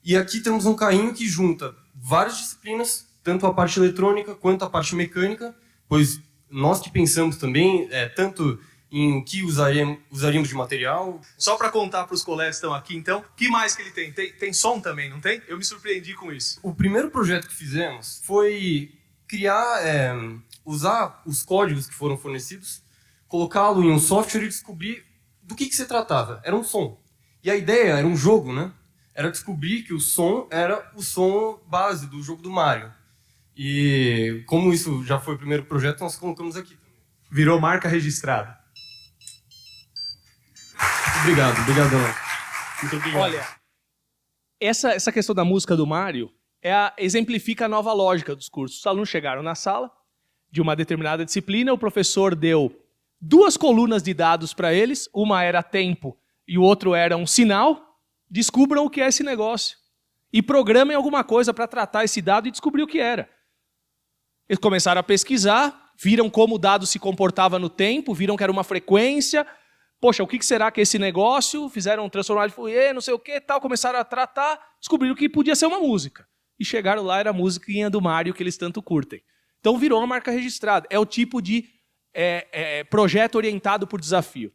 E aqui temos um carrinho que junta várias disciplinas, tanto a parte eletrônica quanto a parte mecânica, pois nós que pensamos também, tanto em o que usaríamos de material. Só para contar para os colegas que estão aqui, então, o que mais que ele tem? Tem som também, não tem? Eu me surpreendi com isso. O primeiro projeto que fizemos foi criar, usar os códigos que foram fornecidos, colocá-lo em um software e descobrir do que se tratava. Era um som. E a ideia era um jogo, né? Era descobrir que o som era o som base do jogo do Mario. E como isso já foi o primeiro projeto, nós colocamos aqui. Virou marca registrada. Obrigadão. Muito obrigado. Olha, essa questão da música do Mario exemplifica a nova lógica dos cursos. Os alunos chegaram na sala de uma determinada disciplina, o professor deu 2 colunas de dados para eles, uma era tempo e o outro era um sinal. Descubram o que é esse negócio e programem alguma coisa para tratar esse dado e descobrir o que era. Eles começaram a pesquisar, viram como o dado se comportava no tempo, viram que era uma frequência. Poxa, o que será que é esse negócio? Fizeram transformar de Fourier, não sei o que, tal, começaram a tratar, descobriram que podia ser uma música. E chegaram lá, era a musiquinha do Mario que eles tanto curtem. Então virou uma marca registrada. É o tipo de projeto orientado por desafio.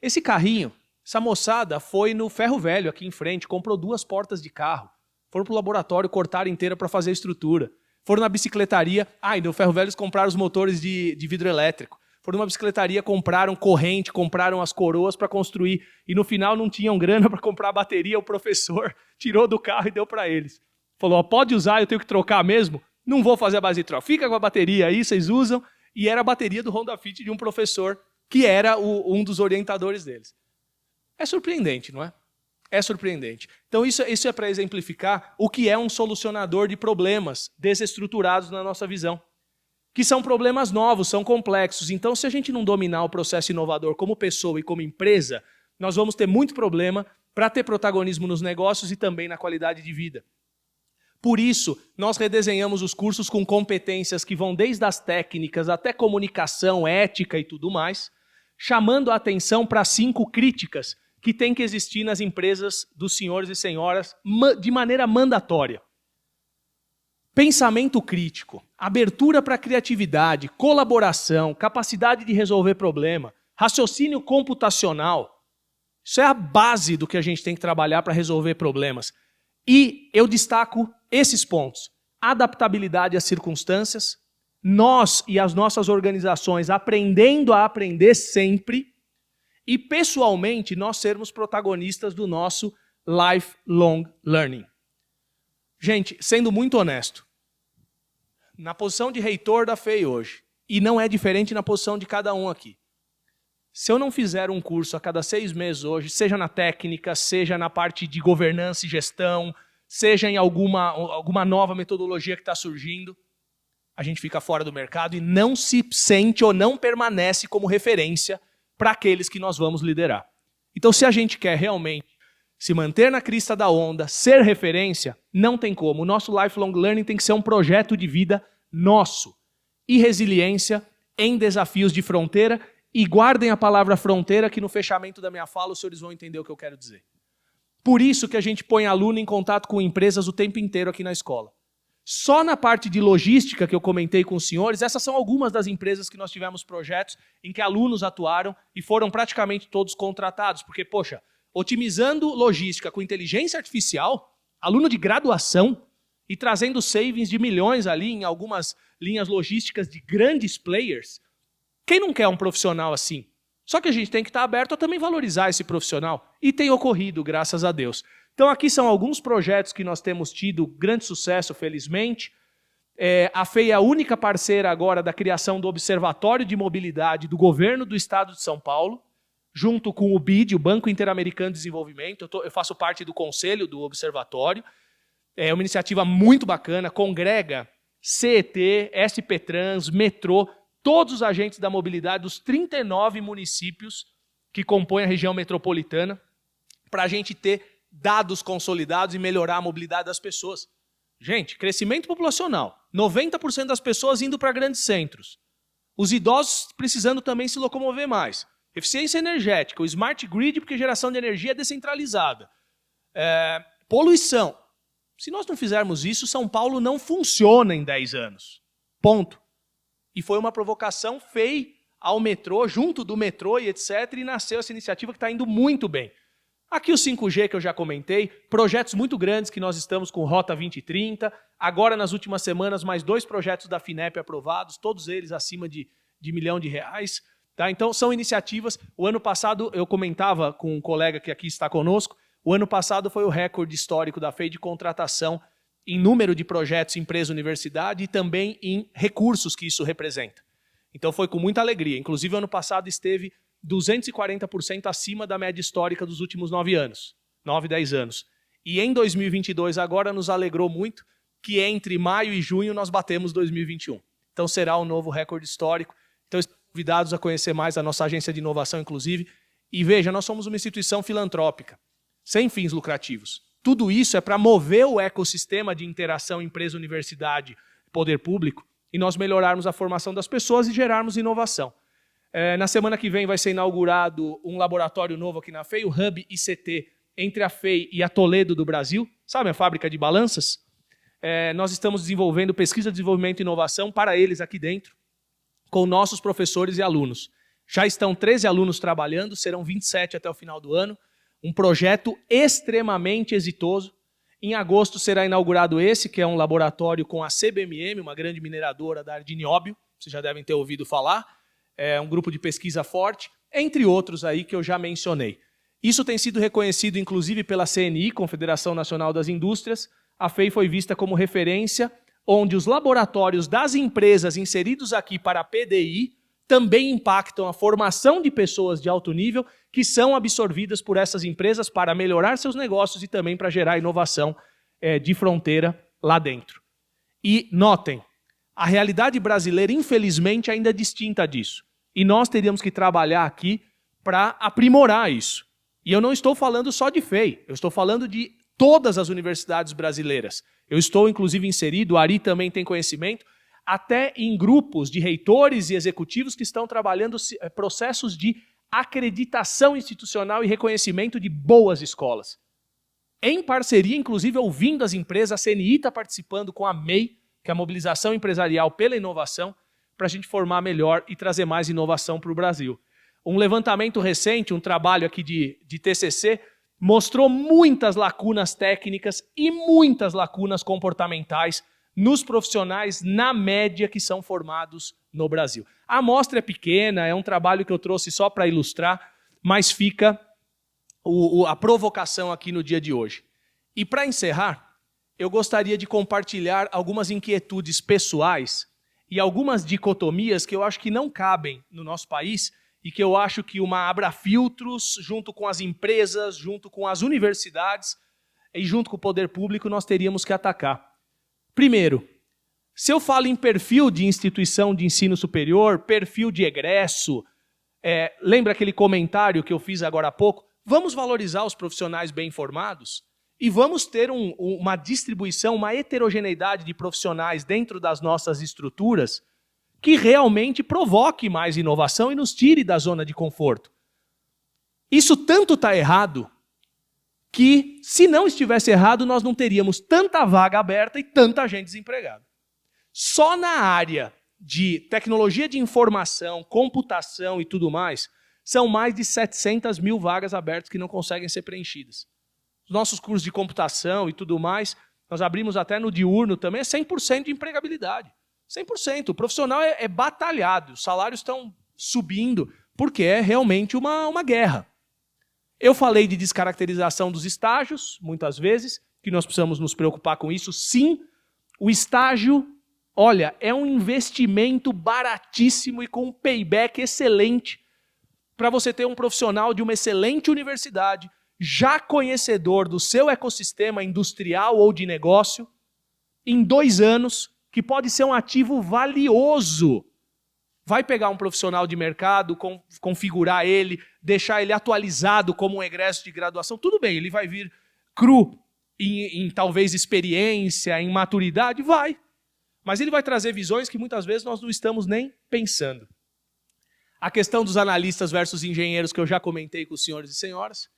Esse carrinho, essa moçada foi no Ferro Velho, aqui em frente, comprou 2 portas de carro. Foram para o laboratório, cortaram inteira para fazer a estrutura. Foram na bicicletaria, e no Ferro Velho eles compraram os motores de vidro elétrico. Foram numa bicicletaria, compraram corrente, compraram as coroas para construir. E no final não tinham grana para comprar a bateria, o professor tirou do carro e deu para eles. Falou, pode usar, eu tenho que trocar mesmo? Não vou fazer a base de troca. Fica com a bateria aí, vocês usam. E era a bateria do Honda Fit de um professor que era um dos orientadores deles. É surpreendente, não é? É surpreendente. Então isso é para exemplificar o que é um solucionador de problemas desestruturados na nossa visão. Que são problemas novos, são complexos. Então, se a gente não dominar o processo inovador como pessoa e como empresa, nós vamos ter muito problema para ter protagonismo nos negócios e também na qualidade de vida. Por isso, nós redesenhamos os cursos com competências que vão desde as técnicas até comunicação, ética e tudo mais, chamando a atenção para 5 críticas que têm que existir nas empresas dos senhores e senhoras de maneira mandatória. Pensamento crítico, abertura para a criatividade, colaboração, capacidade de resolver problema, raciocínio computacional. Isso é a base do que a gente tem que trabalhar para resolver problemas. E eu destaco esses pontos. Adaptabilidade às circunstâncias, nós e as nossas organizações aprendendo a aprender sempre e, pessoalmente, nós sermos protagonistas do nosso lifelong learning. Gente, sendo muito honesto, na posição de reitor da FEI hoje, e não é diferente na posição de cada um aqui. Se eu não fizer um curso a cada 6 meses hoje, seja na técnica, seja na parte de governança e gestão, seja em alguma nova metodologia que está surgindo, a gente fica fora do mercado e não se sente ou não permanece como referência para aqueles que nós vamos liderar. Então, se a gente quer realmente se manter na crista da onda, ser referência, não tem como. O nosso lifelong learning tem que ser um projeto de vida nosso. E resiliência em desafios de fronteira. E guardem a palavra fronteira, que no fechamento da minha fala os senhores vão entender o que eu quero dizer. Por isso que a gente põe aluno em contato com empresas o tempo inteiro aqui na escola. Só na parte de logística que eu comentei com os senhores, essas são algumas das empresas que nós tivemos projetos em que alunos atuaram e foram praticamente todos contratados. Porque, poxa, otimizando logística com inteligência artificial, aluno de graduação e trazendo savings de milhões ali em algumas linhas logísticas de grandes players. Quem não quer um profissional assim? Só que a gente tem que estar aberto a também valorizar esse profissional. E tem ocorrido, graças a Deus. Então aqui são alguns projetos que nós temos tido grande sucesso, felizmente. A FEI é a única parceira agora da criação do Observatório de Mobilidade do Governo do Estado de São Paulo, junto com o BID, o Banco Interamericano de Desenvolvimento. Eu faço parte do conselho do Observatório. É uma iniciativa muito bacana, congrega CET, SP-Trans, metrô, todos os agentes da mobilidade dos 39 municípios que compõem a região metropolitana, para a gente ter dados consolidados e melhorar a mobilidade das pessoas. Gente, crescimento populacional, 90% das pessoas indo para grandes centros. Os idosos precisando também se locomover mais. Eficiência energética, o smart grid, porque geração de energia é descentralizada. Poluição. Se nós não fizermos isso, São Paulo não funciona em 10 anos. Ponto. E foi uma provocação FEI ao metrô, junto do metrô e etc. E nasceu essa iniciativa que está indo muito bem. Aqui o 5G que eu já comentei, projetos muito grandes que nós estamos com Rota 2030. Agora, nas últimas semanas, mais 2 projetos da FINEP aprovados, todos eles acima de R$1 milhão. Tá? Então, são iniciativas. O ano passado, eu comentava com um colega que aqui está conosco, o ano passado foi o recorde histórico da FEI de contratação em número de projetos empresa-universidade e também em recursos que isso representa. Então foi com muita alegria. Inclusive, o ano passado esteve 240% acima da média histórica dos últimos 9 anos. 9, 10 anos. E em 2022, agora nos alegrou muito que entre maio e junho nós batemos 2021. Então será um novo recorde histórico. Então estão convidados a conhecer mais a nossa agência de inovação, inclusive. E veja, nós somos uma instituição filantrópica, sem fins lucrativos. Tudo isso é para mover o ecossistema de interação empresa-universidade, poder público, e nós melhorarmos a formação das pessoas e gerarmos inovação. Na semana que vem vai ser inaugurado um laboratório novo aqui na FEI, o Hub ICT, entre a FEI e a Toledo do Brasil, sabe a fábrica de balanças? Nós estamos desenvolvendo pesquisa, desenvolvimento e inovação para eles aqui dentro, com nossos professores e alunos. Já estão 13 alunos trabalhando, serão 27 até o final do ano. Um projeto extremamente exitoso. Em agosto será inaugurado esse, que é um laboratório com a CBMM, uma grande mineradora da área de nióbio, vocês já devem ter ouvido falar. É um grupo de pesquisa forte, entre outros aí que eu já mencionei. Isso tem sido reconhecido, inclusive, pela CNI, Confederação Nacional das Indústrias. A FEI foi vista como referência, onde os laboratórios das empresas inseridos aqui para a PDI também impactam a formação de pessoas de alto nível que são absorvidas por essas empresas para melhorar seus negócios e também para gerar inovação de fronteira lá dentro. E notem, a realidade brasileira, infelizmente, ainda é distinta disso. E nós teríamos que trabalhar aqui para aprimorar isso. E eu não estou falando só de FEI, eu estou falando de todas as universidades brasileiras. Eu estou, inclusive, inserido, o Ari também tem conhecimento, até em grupos de reitores e executivos que estão trabalhando processos de acreditação institucional e reconhecimento de boas escolas. Em parceria, inclusive, ouvindo as empresas, a CNI está participando com a MEI, que é a Mobilização Empresarial pela Inovação, para a gente formar melhor e trazer mais inovação para o Brasil. Um levantamento recente, um trabalho aqui de TCC, mostrou muitas lacunas técnicas e muitas lacunas comportamentais nos profissionais, na média, que são formados no Brasil. A amostra é pequena, é um trabalho que eu trouxe só para ilustrar, mas fica a provocação aqui no dia de hoje. E para encerrar, eu gostaria de compartilhar algumas inquietudes pessoais e algumas dicotomias que eu acho que não cabem no nosso país e que eu acho que uma Abrafiltros, junto com as empresas, junto com as universidades e junto com o poder público, nós teríamos que atacar. Primeiro, se eu falo em perfil de instituição de ensino superior, perfil de egresso, lembra aquele comentário que eu fiz agora há pouco? Vamos valorizar os profissionais bem formados e vamos ter uma distribuição, uma heterogeneidade de profissionais dentro das nossas estruturas que realmente provoque mais inovação e nos tire da zona de conforto. Isso tanto está errado que, se não estivesse errado, nós não teríamos tanta vaga aberta e tanta gente desempregada. Só na área de tecnologia de informação, computação e tudo mais, são mais de 700 mil vagas abertas que não conseguem ser preenchidas. Os nossos cursos de computação e tudo mais, nós abrimos até no diurno também, é 100% de empregabilidade. 100%. O profissional é batalhado, os salários estão subindo, porque é realmente uma guerra. Eu falei de descaracterização dos estágios, muitas vezes, que nós precisamos nos preocupar com isso. Sim, o estágio, olha, é um investimento baratíssimo e com um payback excelente para você ter um profissional de uma excelente universidade, já conhecedor do seu ecossistema industrial ou de negócio, em 2 anos, que pode ser um ativo valioso. Vai pegar um profissional de mercado, configurar ele, deixar ele atualizado como um egresso de graduação, tudo bem, ele vai vir cru em talvez experiência, em maturidade, vai. Mas ele vai trazer visões que muitas vezes nós não estamos nem pensando. A questão dos analistas versus engenheiros que eu já comentei com os senhores e senhoras,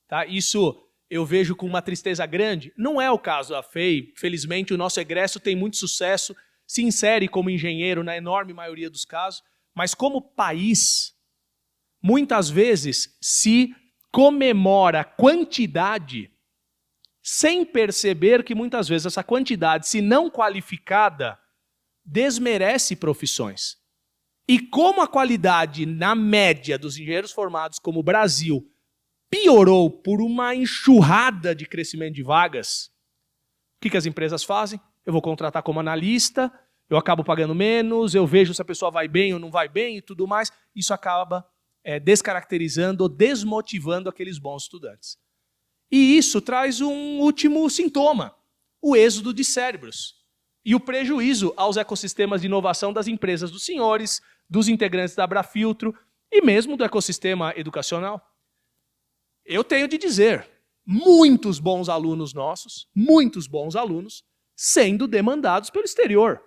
tá? Isso eu vejo com uma tristeza grande. Não é o caso da FEI. Felizmente, o nosso egresso tem muito sucesso, se insere como engenheiro na enorme maioria dos casos, mas como país, muitas vezes se comemora quantidade sem perceber que muitas vezes essa quantidade, se não qualificada, desmerece profissões. E como a qualidade, na média, dos engenheiros formados como o Brasil piorou por uma enxurrada de crescimento de vagas, o que as empresas fazem? Eu vou contratar como analista, eu acabo pagando menos, eu vejo se a pessoa vai bem ou não vai bem e tudo mais. Isso acaba descaracterizando ou desmotivando aqueles bons estudantes. E isso traz um último sintoma, o êxodo de cérebros e o prejuízo aos ecossistemas de inovação das empresas dos senhores, dos integrantes da Abrafiltro e mesmo do ecossistema educacional. Eu tenho de dizer, muitos bons alunos nossos, muitos bons alunos, sendo demandados pelo exterior,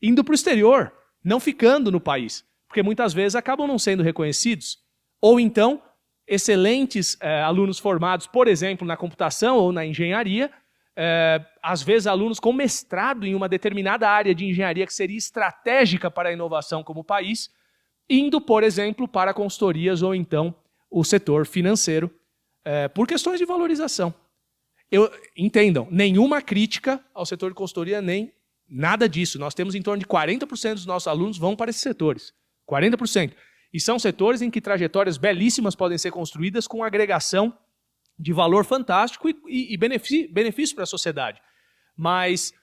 indo para o exterior, não ficando no país, porque muitas vezes acabam não sendo reconhecidos. Ou então, excelentes alunos formados, por exemplo, na computação ou na engenharia, às vezes alunos com mestrado em uma determinada área de engenharia que seria estratégica para a inovação como país, indo, por exemplo, para consultorias ou então o setor financeiro, por questões de valorização. Entendam, nenhuma crítica ao setor de consultoria, nem nada disso. Nós temos em torno de 40% dos nossos alunos vão para esses setores. 40%. E são setores em que trajetórias belíssimas podem ser construídas com agregação de valor fantástico e benefício para a sociedade. Mas,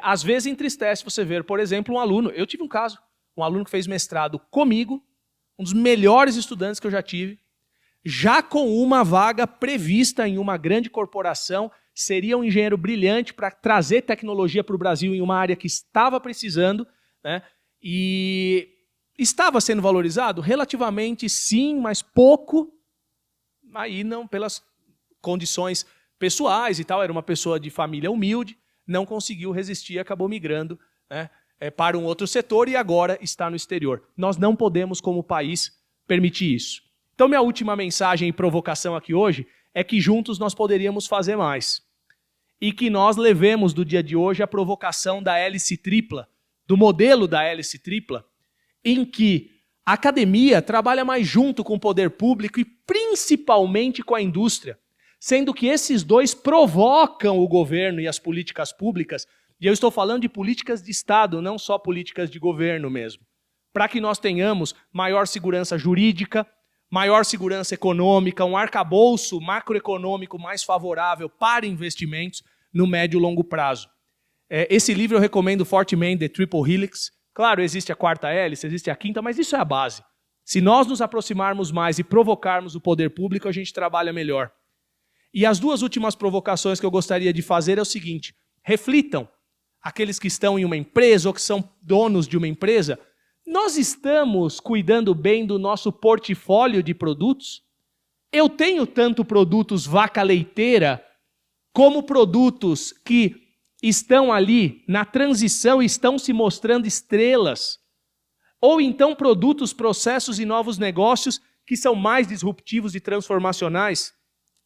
às vezes, entristece você ver, por exemplo, um aluno. Eu tive um caso, um aluno que fez mestrado comigo, um dos melhores estudantes que eu já tive, já com uma vaga prevista em uma grande corporação, seria um engenheiro brilhante para trazer tecnologia para o Brasil em uma área que estava precisando, né? E estava sendo valorizado? Relativamente sim, mas pouco, aí não pelas condições pessoais e tal, era uma pessoa de família humilde, não conseguiu resistir, acabou migrando, né, para um outro setor e agora está no exterior. Nós não podemos, como país, permitir isso. Então, minha última mensagem e provocação aqui hoje é que juntos nós poderíamos fazer mais. E que nós levemos do dia de hoje a provocação da hélice tripla, do modelo da hélice tripla, em que a academia trabalha mais junto com o poder público e principalmente com a indústria, sendo que esses dois provocam o governo e as políticas públicas, e eu estou falando de políticas de Estado, não só políticas de governo mesmo, para que nós tenhamos maior segurança jurídica, maior segurança econômica, um arcabouço macroeconômico mais favorável para investimentos no médio e longo prazo. Esse livro eu recomendo fortemente, The Triple Helix. Claro, existe a quarta hélice, existe a quinta, mas isso é a base. Se nós nos aproximarmos mais e provocarmos o poder público, a gente trabalha melhor. E as duas últimas provocações que eu gostaria de fazer é o seguinte: reflitam, aqueles que estão em uma empresa ou que são donos de uma empresa, nós estamos cuidando bem do nosso portfólio de produtos? Eu tenho tanto produtos vaca leiteira, como produtos que estão ali na transição e estão se mostrando estrelas. Ou então produtos, processos e novos negócios que são mais disruptivos e transformacionais,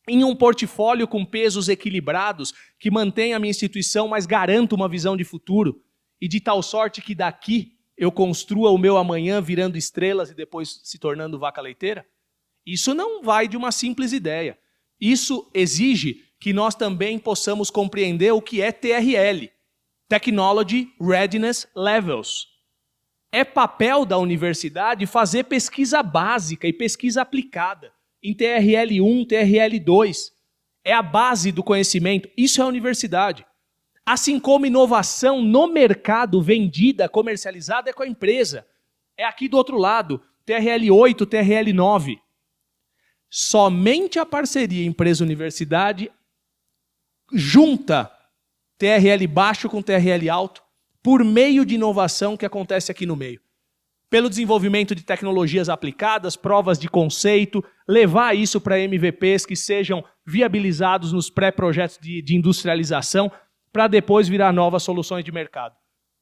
em um portfólio com pesos equilibrados, que mantém a minha instituição, mas garanta uma visão de futuro, e de tal sorte que daqui eu construa o meu amanhã virando estrelas e depois se tornando vaca leiteira? Isso não vai de uma simples ideia. Isso exige que nós também possamos compreender o que é TRL, Technology Readiness Levels. É papel da universidade fazer pesquisa básica e pesquisa aplicada, em TRL1, TRL2. É a base do conhecimento, isso é a universidade. Assim como inovação no mercado, vendida, comercializada, é com a empresa. É aqui do outro lado, TRL8, TRL9. Somente a parceria empresa-universidade junta TRL baixo com TRL alto por meio de inovação que acontece aqui no meio. Pelo desenvolvimento de tecnologias aplicadas, provas de conceito, levar isso para MVPs que sejam viabilizados nos pré-projetos de industrialização para depois virar novas soluções de mercado.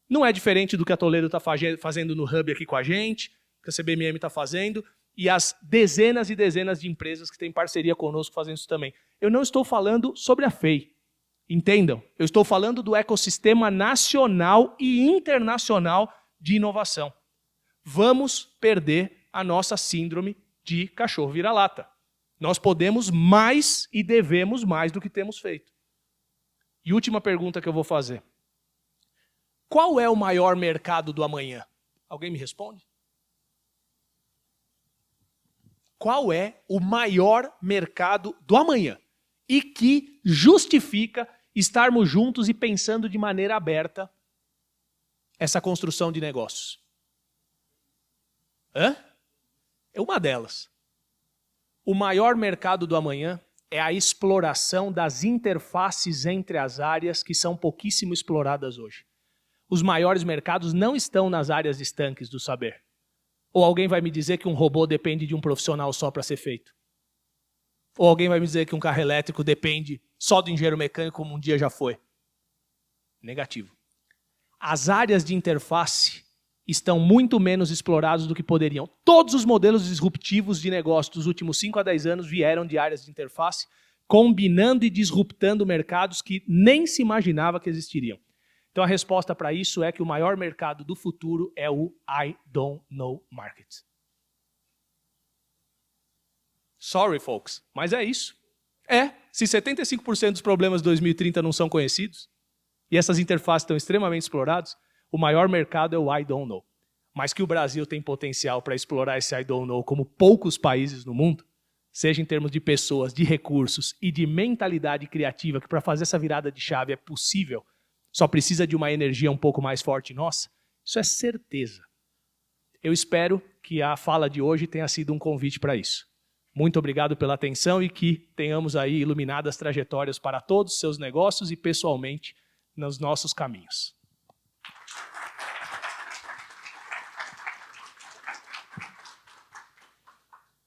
Não é diferente do que a Toledo está fazendo no Hub aqui com a gente, que a CBMM está fazendo, e as dezenas e dezenas de empresas que têm parceria conosco fazendo isso também. Eu não estou falando sobre a FEI. Entendam, eu estou falando do ecossistema nacional e internacional de inovação. Vamos perder a nossa síndrome de cachorro vira-lata. Nós podemos mais e devemos mais do que temos feito. E última pergunta que eu vou fazer. Qual é o maior mercado do amanhã? Alguém me responde? Qual é o maior mercado do amanhã? E que justifica estarmos juntos e pensando de maneira aberta essa construção de negócios. É uma delas. O maior mercado do amanhã é a exploração das interfaces entre as áreas que são pouquíssimo exploradas hoje. Os maiores mercados não estão nas áreas estanques do saber. Ou alguém vai me dizer que um robô depende de um profissional só para ser feito? Ou alguém vai me dizer que um carro elétrico depende só do engenheiro mecânico como um dia já foi? Negativo. As áreas de interface estão muito menos exploradas do que poderiam. Todos os modelos disruptivos de negócio dos últimos 5 a 10 anos vieram de áreas de interface, combinando e disruptando mercados que nem se imaginava que existiriam. Então a resposta para isso é que o maior mercado do futuro é o I don't know market. Sorry, folks, mas é isso. Se 75% dos problemas de 2030 não são conhecidos, e essas interfaces estão extremamente exploradas, o maior mercado é o I don't know. Mas que o Brasil tem potencial para explorar esse I don't know como poucos países no mundo, seja em termos de pessoas, de recursos e de mentalidade criativa, que para fazer essa virada de chave é possível, só precisa de uma energia um pouco mais forte nossa, isso é certeza. Eu espero que a fala de hoje tenha sido um convite para isso. Muito obrigado pela atenção e que tenhamos aí iluminadas trajetórias para todos os seus negócios e pessoalmente nos nossos caminhos.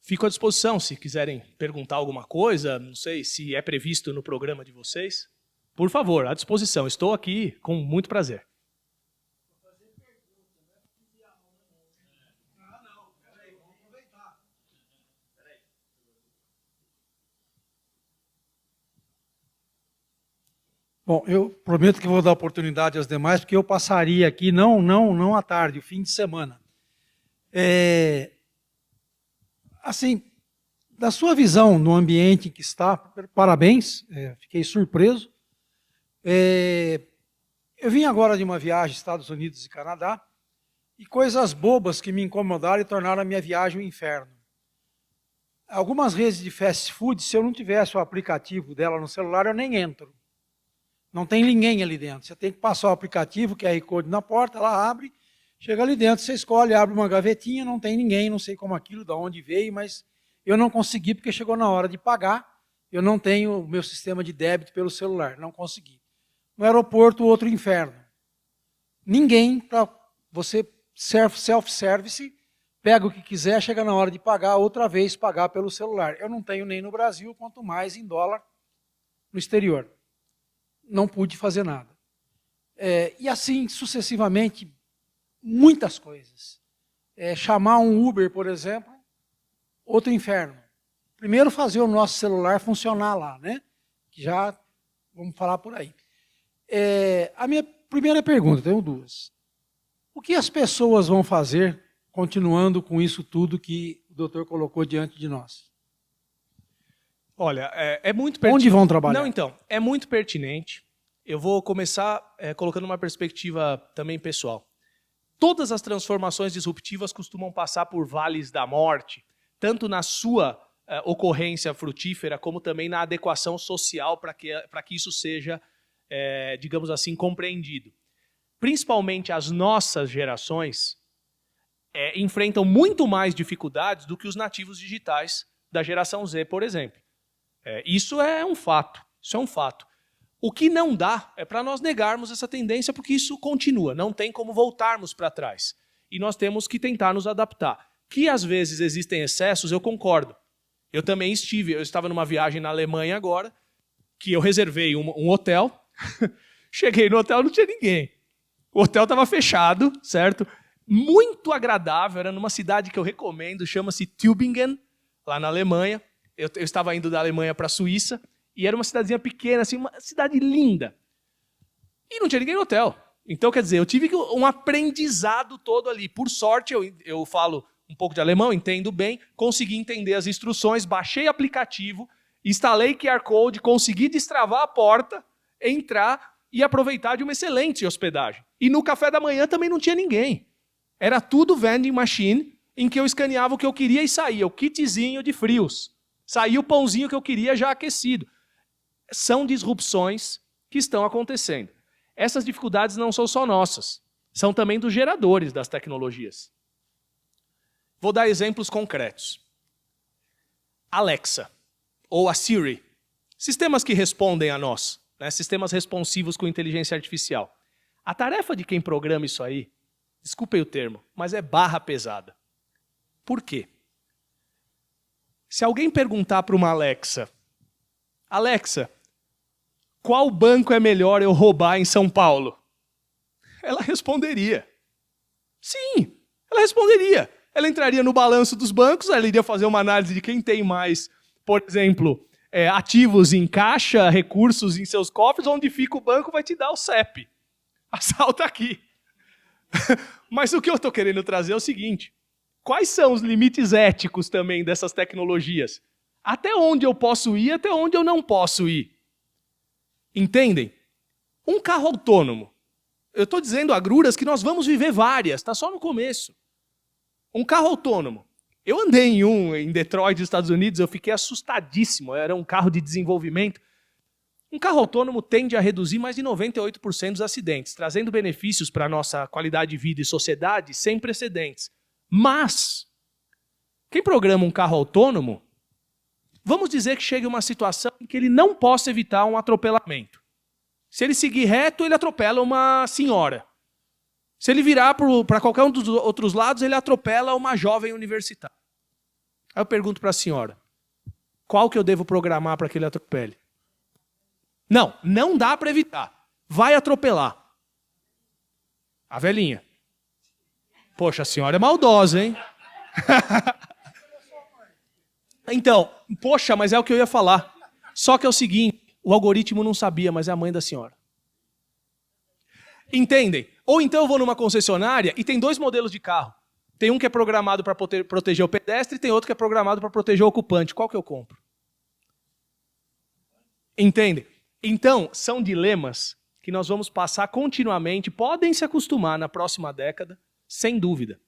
Fico à disposição se quiserem perguntar alguma coisa, não sei se é previsto no programa de vocês. Por favor, à disposição. Estou aqui com muito prazer. Bom, eu prometo que vou dar oportunidade aos demais, porque eu passaria aqui, não à tarde, o fim de semana. Assim, da sua visão no ambiente em que está, parabéns, fiquei surpreso. Eu vim agora de uma viagem Estados Unidos e Canadá, e coisas bobas que me incomodaram e tornaram a minha viagem um inferno. Algumas redes de fast food, se eu não tivesse o aplicativo dela no celular, eu nem entro. Não tem ninguém ali dentro. Você tem que passar o aplicativo, QR Code na porta, ela abre, chega ali dentro, você escolhe, abre uma gavetinha, não tem ninguém, não sei como aquilo, de onde veio, mas eu não consegui porque chegou na hora de pagar, eu não tenho o meu sistema de débito pelo celular, não consegui. No aeroporto, outro inferno. Ninguém, para você self-service, pega o que quiser, chega na hora de pagar, outra vez pagar pelo celular. Eu não tenho nem no Brasil, quanto mais em dólar no exterior. Não pude fazer nada. E assim, sucessivamente, muitas coisas. Chamar um Uber, por exemplo, outro inferno. Primeiro fazer o nosso celular funcionar lá, né? Que já vamos falar por aí. A minha primeira pergunta, tenho duas. O que as pessoas vão fazer continuando com isso tudo que o doutor colocou diante de nós? Olha, é muito pertinente. Onde vão trabalhar? Não, então, é muito pertinente. Eu vou começar colocando uma perspectiva também pessoal. Todas as transformações disruptivas costumam passar por vales da morte, tanto na sua ocorrência frutífera, como também na adequação social para que isso seja, digamos assim, compreendido. Principalmente as nossas gerações enfrentam muito mais dificuldades do que os nativos digitais da geração Z, por exemplo. Isso é um fato. Isso é um fato. O que não dá é para nós negarmos essa tendência, porque isso continua, não tem como voltarmos para trás. E nós temos que tentar nos adaptar. Que às vezes existem excessos, eu concordo. Eu também estava numa viagem na Alemanha agora, que eu reservei um hotel, cheguei no hotel, não tinha ninguém. O hotel estava fechado, certo? Muito agradável, era numa cidade que eu recomendo, chama-se Tübingen, lá na Alemanha. Eu estava indo da Alemanha para a Suíça, e era uma cidadezinha pequena, assim, uma cidade linda. E não tinha ninguém no hotel. Então, quer dizer, eu tive um aprendizado todo ali. Por sorte, eu falo um pouco de alemão, entendo bem, consegui entender as instruções, baixei aplicativo, instalei QR Code, consegui destravar a porta, entrar e aproveitar de uma excelente hospedagem. E no café da manhã também não tinha ninguém. Era tudo vending machine, em que eu escaneava o que eu queria e saía o kitzinho de frios. Saía o pãozinho que eu queria já aquecido. São disrupções que estão acontecendo. Essas dificuldades não são só nossas, são também dos geradores das tecnologias. Vou dar exemplos concretos. Alexa, ou a Siri, sistemas que respondem a nós, né? Sistemas responsivos com inteligência artificial. A tarefa de quem programa isso aí, desculpem o termo, mas é barra pesada. Por quê? Se alguém perguntar para uma Alexa, Alexa, qual banco é melhor eu roubar em São Paulo? Ela responderia. Sim, ela responderia. Ela entraria no balanço dos bancos, ela iria fazer uma análise de quem tem mais, por exemplo, ativos em caixa, recursos em seus cofres, onde fica o banco vai te dar o CEP. Assalta aqui. Mas o que eu estou querendo trazer é o seguinte, quais são os limites éticos também dessas tecnologias? Até onde eu posso ir, até onde eu não posso ir? Entendem? Um carro autônomo. Eu estou dizendo agruras que nós vamos viver várias, está só no começo. Um carro autônomo. Eu andei em um em Detroit, Estados Unidos, eu fiquei assustadíssimo, era um carro de desenvolvimento. Um carro autônomo tende a reduzir mais de 98% dos acidentes, trazendo benefícios para a nossa qualidade de vida e sociedade sem precedentes. Mas, quem programa um carro autônomo, vamos dizer que chegue uma situação em que ele não possa evitar um atropelamento. Se ele seguir reto, ele atropela uma senhora. Se ele virar para qualquer um dos outros lados, ele atropela uma jovem universitária. Aí eu pergunto para a senhora, qual que eu devo programar para que ele atropele? Não, não dá para evitar. Vai atropelar. A velhinha. Poxa, a senhora é maldosa, hein? Então, poxa, mas é o que eu ia falar. Só que é o seguinte, o algoritmo não sabia, mas é a mãe da senhora. Entendem? Ou então eu vou numa concessionária e tem dois modelos de carro. Tem um que é programado para proteger o pedestre e tem outro que é programado para proteger o ocupante. Qual que eu compro? Entendem? Então, são dilemas que nós vamos passar continuamente, podem se acostumar na próxima década, sem dúvida.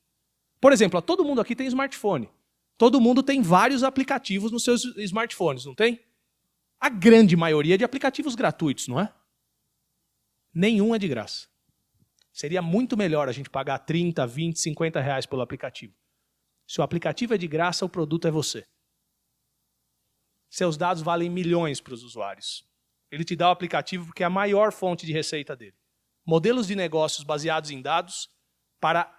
Por exemplo, todo mundo aqui tem smartphone. Todo mundo tem vários aplicativos nos seus smartphones, não tem? A grande maioria de aplicativos gratuitos, não é? Nenhum é de graça. Seria muito melhor a gente pagar 30, 20, 50 reais pelo aplicativo. Se o aplicativo é de graça, o produto é você. Seus dados valem milhões para os usuários. Ele te dá o aplicativo porque é a maior fonte de receita dele. Modelos de negócios baseados em dados, para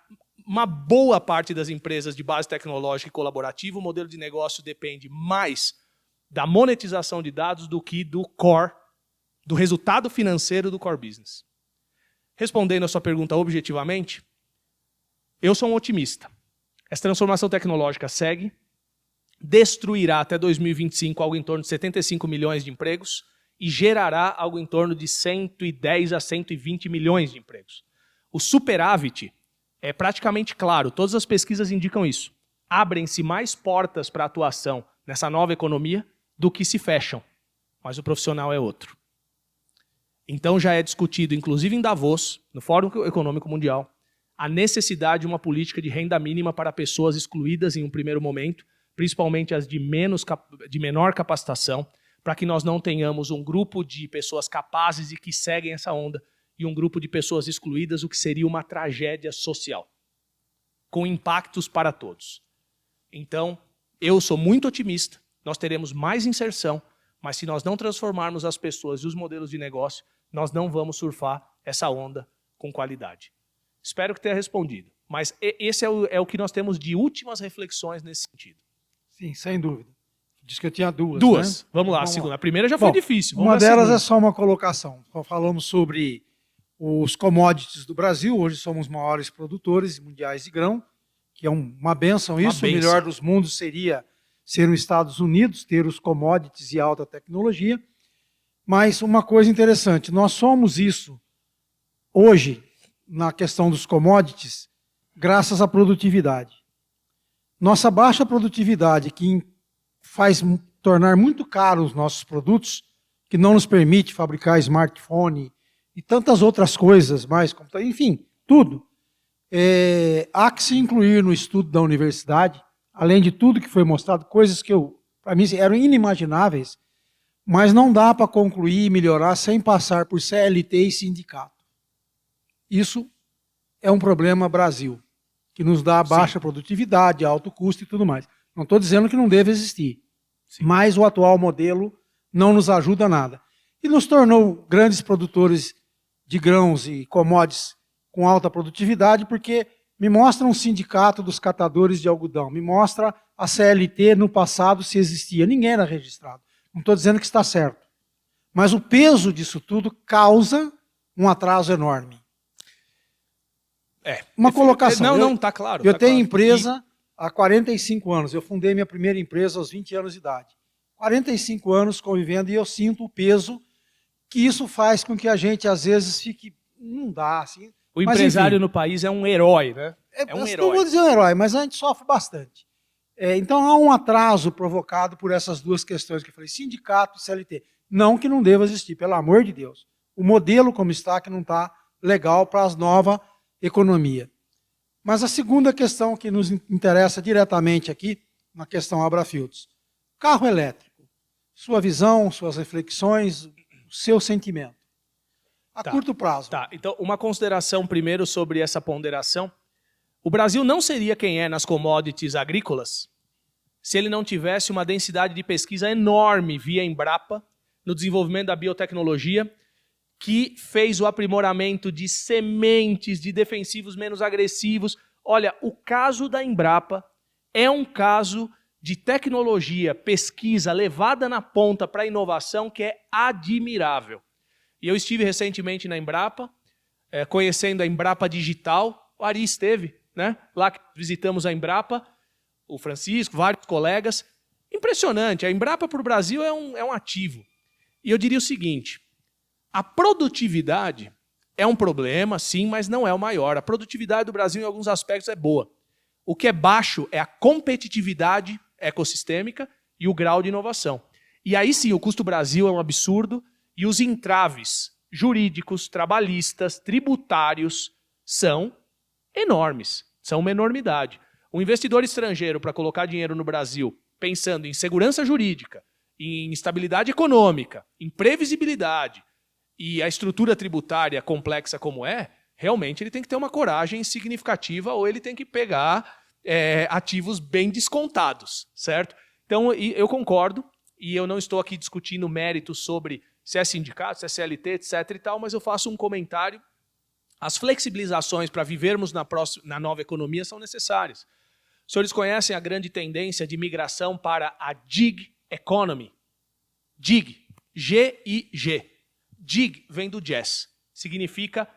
uma boa parte das empresas de base tecnológica e colaborativa, o modelo de negócio depende mais da monetização de dados do que do core, do resultado financeiro do core business. Respondendo a sua pergunta objetivamente, eu sou um otimista. Essa transformação tecnológica segue, destruirá até 2025 algo em torno de 75 milhões de empregos e gerará algo em torno de 110 a 120 milhões de empregos. O superávit é praticamente claro, todas as pesquisas indicam isso. Abrem-se mais portas para atuação nessa nova economia do que se fecham, mas o profissional é outro. Então já é discutido, inclusive em Davos, no Fórum Econômico Mundial, a necessidade de uma política de renda mínima para pessoas excluídas em um primeiro momento, principalmente as de menor capacitação, para que nós não tenhamos um grupo de pessoas capazes e que seguem essa onda e um grupo de pessoas excluídas, o que seria uma tragédia social, com impactos para todos. Então, eu sou muito otimista, nós teremos mais inserção, mas se nós não transformarmos as pessoas e os modelos de negócio, nós não vamos surfar essa onda com qualidade. Espero que tenha respondido. Mas esse é o que nós temos de últimas reflexões nesse sentido. Sim, sem dúvida. Diz que eu tinha duas. Duas. Né? Vamos lá, a segunda. A primeira já foi difícil. Uma delas é só uma colocação. Falamos sobre os commodities do Brasil. Hoje somos maiores produtores mundiais de grão, que é uma bênção isso. O melhor dos mundos seria ser os Estados Unidos, ter os commodities e alta tecnologia. Mas uma coisa interessante, nós somos isso hoje, na questão dos commodities, graças à produtividade. Nossa baixa produtividade, que faz tornar muito caros os nossos produtos, que não nos permite fabricar smartphone e tantas outras coisas mais, enfim, tudo. Há que se incluir no estudo da universidade, além de tudo que foi mostrado, coisas que para mim eram inimagináveis, mas não dá para concluir e melhorar sem passar por CLT e sindicato. Isso é um problema Brasil, que nos dá baixa produtividade, alto custo e tudo mais. Não estou dizendo que não deve existir, mas o atual modelo não nos ajuda nada. E nos tornou grandes produtores de grãos e commodities com alta produtividade, porque me mostra um sindicato dos catadores de algodão, me mostra a CLT no passado se existia, ninguém era registrado. Não estou dizendo que está certo. Mas o peso disso tudo causa um atraso enorme. Uma colocação. Não, está claro. Eu tenho empresa há 45 anos. Eu fundei minha primeira empresa aos 20 anos de idade. 45 anos convivendo e eu sinto o peso que isso faz com que a gente, às vezes, fique... Não dá, assim. O empresário no país é um herói, né? É um herói. Não vou dizer um herói, mas a gente sofre bastante. Então há um atraso provocado por essas duas questões que eu falei, sindicato e CLT. Não que não deva existir, pelo amor de Deus. O modelo como está, que não está legal para as novas economia. Mas a segunda questão que nos interessa diretamente aqui, na questão Abrafields, carro elétrico. Sua visão, suas reflexões, seu sentimento. A curto prazo. Então, uma consideração primeiro sobre essa ponderação. O Brasil não seria quem é nas commodities agrícolas se ele não tivesse uma densidade de pesquisa enorme via Embrapa no desenvolvimento da biotecnologia, que fez o aprimoramento de sementes, de defensivos menos agressivos. Olha, o caso da Embrapa é um caso de tecnologia, pesquisa levada na ponta para a inovação que é admirável. E eu estive recentemente na Embrapa, conhecendo a Embrapa Digital. O Ari esteve, né? Lá que visitamos a Embrapa, o Francisco, vários colegas. Impressionante, a Embrapa para o Brasil é um ativo. E eu diria o seguinte, a produtividade é um problema, sim, mas não é o maior. A produtividade do Brasil, em alguns aspectos, é boa. O que é baixo é a competitividade ecossistêmica e o grau de inovação. E aí sim, o custo Brasil é um absurdo e os entraves jurídicos, trabalhistas, tributários são enormes, são uma enormidade. Um investidor estrangeiro para colocar dinheiro no Brasil, pensando em segurança jurídica, em estabilidade econômica, em previsibilidade, e a estrutura tributária complexa como realmente ele tem que ter uma coragem significativa ou ele tem que pegar ativos bem descontados, certo? Então, eu concordo, e eu não estou aqui discutindo méritos sobre se é sindicato, se é CLT, etc. e tal, mas eu faço um comentário. As flexibilizações para vivermos na nova economia são necessárias. Os senhores conhecem a grande tendência de migração para a gig economy? Gig, G-I-G. Gig vem do jazz. Significa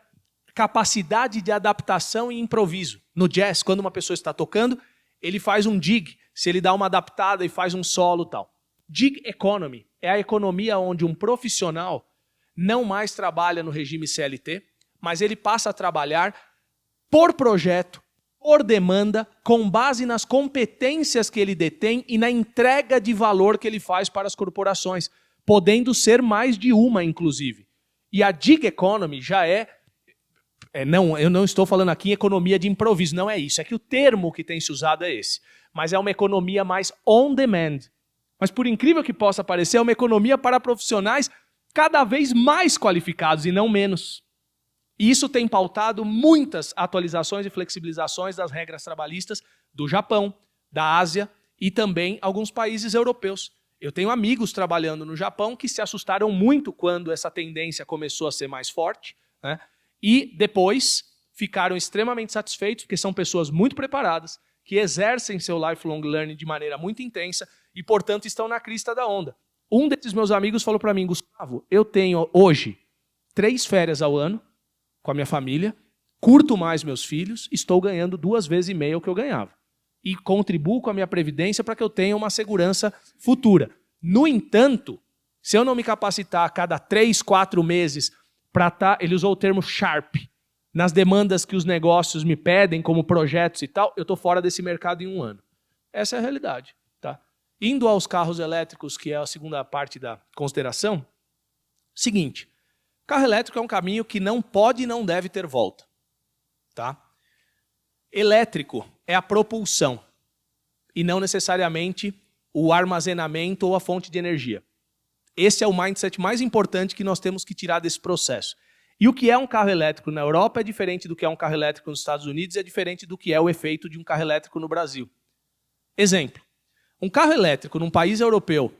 capacidade de adaptação e improviso. No jazz, quando uma pessoa está tocando, ele faz um jig, se ele dá uma adaptada e faz um solo e tal. Gig economy é a economia onde um profissional não mais trabalha no regime CLT, mas ele passa a trabalhar por projeto, por demanda, com base nas competências que ele detém e na entrega de valor que ele faz para as corporações, podendo ser mais de uma, inclusive. E a gig economy já não, eu não estou falando aqui em economia de improviso, não é isso. É que o termo que tem se usado é esse. Mas é uma economia mais on demand. Mas por incrível que possa parecer, é uma economia para profissionais cada vez mais qualificados e não menos. E isso tem pautado muitas atualizações e flexibilizações das regras trabalhistas do Japão, da Ásia e também alguns países europeus. Eu tenho amigos trabalhando no Japão que se assustaram muito quando essa tendência começou a ser mais forte, né? E depois ficaram extremamente satisfeitos, porque são pessoas muito preparadas, que exercem seu lifelong learning de maneira muito intensa e, portanto, estão na crista da onda. Um desses meus amigos falou para mim: Gustavo, eu tenho hoje 3 férias ao ano com a minha família, curto mais meus filhos, estou ganhando 2,5 vezes o que eu ganhava. E contribuo com a minha previdência para que eu tenha uma segurança futura. No entanto, se eu não me capacitar a cada 3, 4 meses para estar, ele usou o termo sharp, nas demandas que os negócios me pedem, como projetos e tal, eu estou fora desse mercado em 1 ano. Essa é a realidade. Tá? Indo aos carros elétricos, que é a segunda parte da consideração, seguinte, carro elétrico é um caminho que não pode e não deve ter volta. Tá? Elétrico é a propulsão e não necessariamente o armazenamento ou a fonte de energia. Esse é o mindset mais importante que nós temos que tirar desse processo. E o que é um carro elétrico na Europa é diferente do que é um carro elétrico nos Estados Unidos, é diferente do que é o efeito de um carro elétrico no Brasil. Exemplo, um carro elétrico num país europeu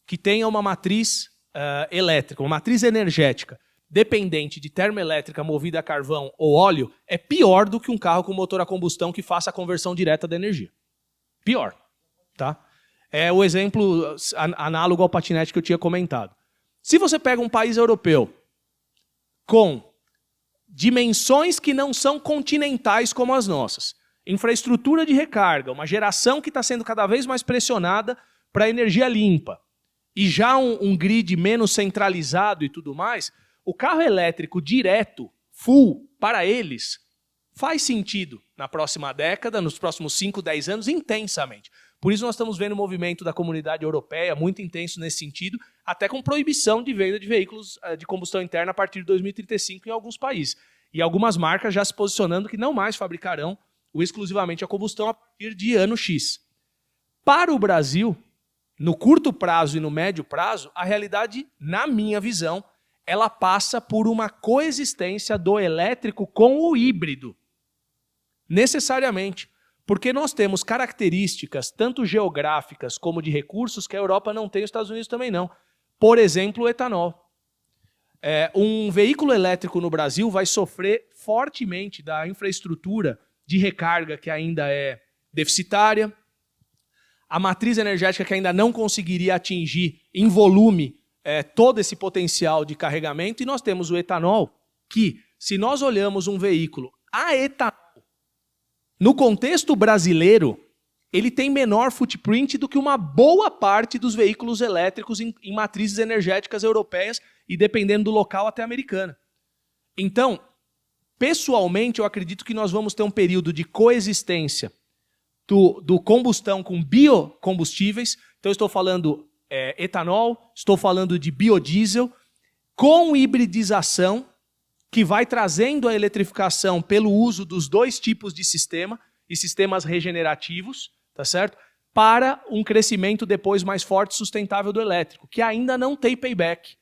que tenha uma matriz elétrica, uma matriz energética, dependente de termoelétrica movida a carvão ou óleo, é pior do que um carro com motor a combustão que faça a conversão direta da energia. Pior. Tá? É o exemplo análogo ao patinete que eu tinha comentado. Se você pega um país europeu com dimensões que não são continentais como as nossas, infraestrutura de recarga, uma geração que está sendo cada vez mais pressionada para energia limpa, e já um grid menos centralizado e tudo mais, o carro elétrico direto, full, para eles, faz sentido na próxima década, nos próximos 5, 10 anos, intensamente. Por isso nós estamos vendo o movimento da comunidade europeia muito intenso nesse sentido, até com proibição de venda de veículos de combustão interna a partir de 2035 em alguns países. E algumas marcas já se posicionando que não mais fabricarão o exclusivamente a combustão a partir de ano X. Para o Brasil, no curto prazo e no médio prazo, a realidade, na minha visão, ela passa por uma coexistência do elétrico com o híbrido. Necessariamente. Porque nós temos características, tanto geográficas como de recursos, que a Europa não tem e os Estados Unidos também não. Por exemplo, o etanol. Um veículo elétrico no Brasil vai sofrer fortemente da infraestrutura de recarga que ainda é deficitária, a matriz energética que ainda não conseguiria atingir em volume todo esse potencial de carregamento, e nós temos o etanol, que, se nós olhamos um veículo a etanol, no contexto brasileiro, ele tem menor footprint do que uma boa parte dos veículos elétricos em matrizes energéticas europeias e, dependendo do local, até americana. Então, pessoalmente, eu acredito que nós vamos ter um período de coexistência do combustão com biocombustíveis. Então, eu estou falando etanol, estou falando de biodiesel, com hibridização, que vai trazendo a eletrificação pelo uso dos 2 tipos de sistema, e sistemas regenerativos, tá certo? Para um crescimento depois mais forte e sustentável do elétrico, que ainda não tem payback.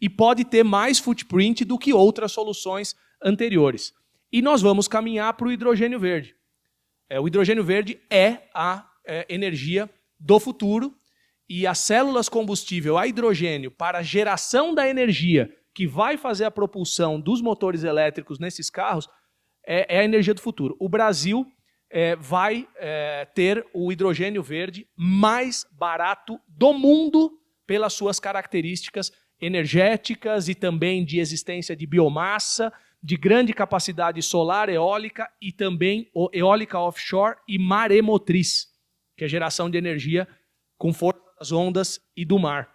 e pode ter mais footprint do que outras soluções anteriores. E nós vamos caminhar para o hidrogênio verde. O hidrogênio verde é a energia do futuro, e as células combustível a hidrogênio para a geração da energia que vai fazer a propulsão dos motores elétricos nesses carros é a energia do futuro. O Brasil vai ter o hidrogênio verde mais barato do mundo pelas suas características energéticas e também de existência de biomassa, de grande capacidade solar, eólica e também eólica offshore e maremotriz, que é geração de energia com força das ondas e do mar.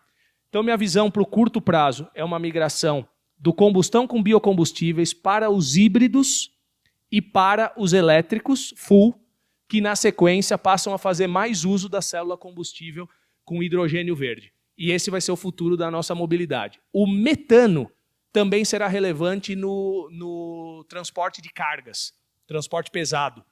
Então, minha visão para o curto prazo é uma migração do combustão com biocombustíveis para os híbridos e para os elétricos full, que na sequência passam a fazer mais uso da célula combustível com hidrogênio verde. E esse vai ser o futuro da nossa mobilidade. O metano também será relevante no transporte de cargas, transporte pesado.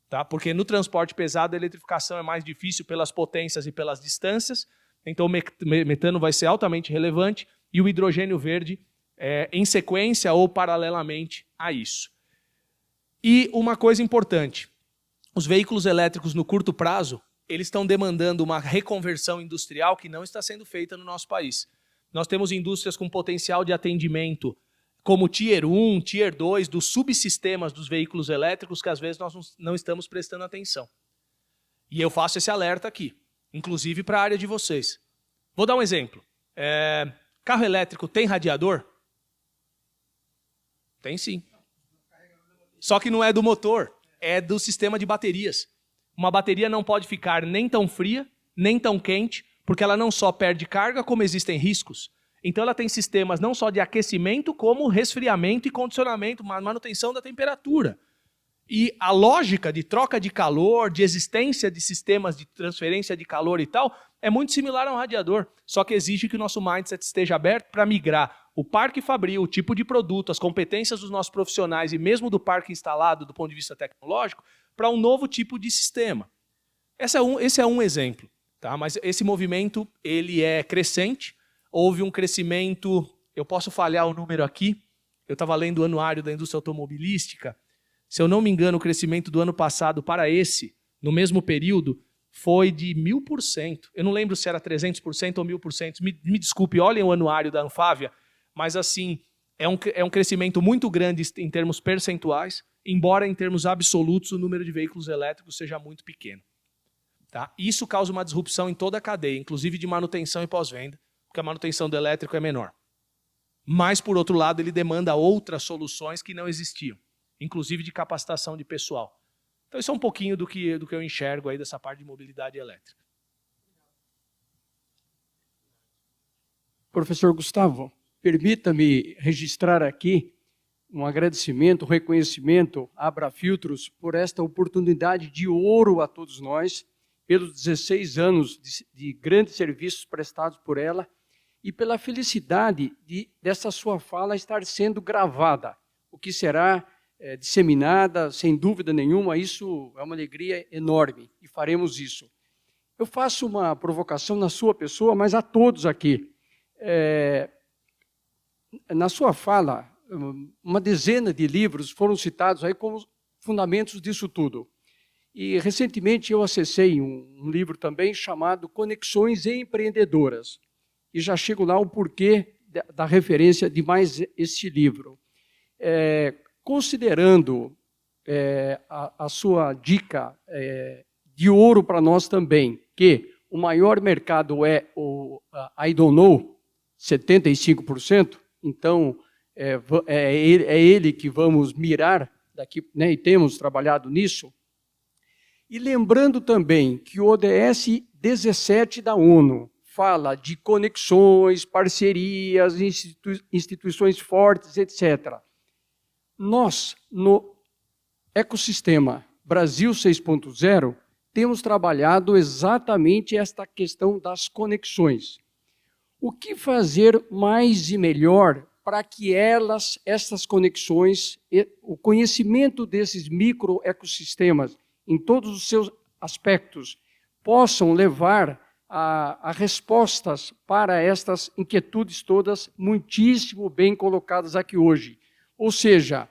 Tá? Porque no transporte pesado a eletrificação é mais difícil pelas potências e pelas distâncias, então o metano vai ser altamente relevante e o hidrogênio verde em sequência ou paralelamente a isso. E uma coisa importante, os veículos elétricos no curto prazo, eles estão demandando uma reconversão industrial que não está sendo feita no nosso país. Nós temos indústrias com potencial de atendimento como Tier 1, Tier 2, dos subsistemas dos veículos elétricos que às vezes nós não estamos prestando atenção. E eu faço esse alerta aqui, inclusive para a área de vocês. Vou dar um exemplo. Carro elétrico tem radiador? Tem sim. Só que não é do motor, é do sistema de baterias. Uma bateria não pode ficar nem tão fria, nem tão quente, porque ela não só perde carga, como existem riscos. Então ela tem sistemas não só de aquecimento, como resfriamento e condicionamento, manutenção da temperatura. E a lógica de troca de calor, de existência de sistemas de transferência de calor e tal, é muito similar a um radiador, só que exige que o nosso mindset esteja aberto para migrar o parque fabril, o tipo de produto, as competências dos nossos profissionais e mesmo do parque instalado do ponto de vista tecnológico, para um novo tipo de sistema. Esse é um exemplo, tá? Mas esse movimento ele é crescente, houve um crescimento, eu posso falhar o número aqui, eu estava lendo o anuário da indústria automobilística, se eu não me engano, o crescimento do ano passado para esse, no mesmo período, foi de 1000%. Eu não lembro se era 300% ou 1000%. Me desculpe, olhem o anuário da Anfávia, mas assim, é um crescimento muito grande em termos percentuais, embora em termos absolutos o número de veículos elétricos seja muito pequeno. Tá? Isso causa uma disrupção em toda a cadeia, inclusive de manutenção e pós-venda, porque a manutenção do elétrico é menor. Mas, por outro lado, ele demanda outras soluções que não existiam, inclusive de capacitação de pessoal. Então, isso é um pouquinho do que eu enxergo aí dessa parte de mobilidade elétrica. Professor Gustavo, permita-me registrar aqui um agradecimento, um reconhecimento à Abrafiltros por esta oportunidade de ouro a todos nós, pelos 16 anos de grandes serviços prestados por ela e pela felicidade dessa sua fala estar sendo gravada, o que será disseminada, sem dúvida nenhuma. Isso é uma alegria enorme e faremos isso. Eu faço uma provocação na sua pessoa, mas a todos aqui. Na sua fala, uma dezena de livros foram citados aí como fundamentos disso tudo. E recentemente eu acessei um livro também chamado Conexões Empreendedoras. E já chego lá o porquê da referência de mais este livro. Considerando a sua dica de ouro para nós também, que o maior mercado é o I don't know, 75%, então é ele que vamos mirar daqui, né, e temos trabalhado nisso. E lembrando também que o ODS 17 da ONU fala de conexões, parcerias, instituições fortes, etc. Nós, no ecossistema Brasil 6.0, temos trabalhado exatamente esta questão das conexões. O que fazer mais e melhor para que essas conexões, o conhecimento desses microecossistemas, em todos os seus aspectos, possam levar a respostas para estas inquietudes todas muitíssimo bem colocadas aqui hoje. Ou seja,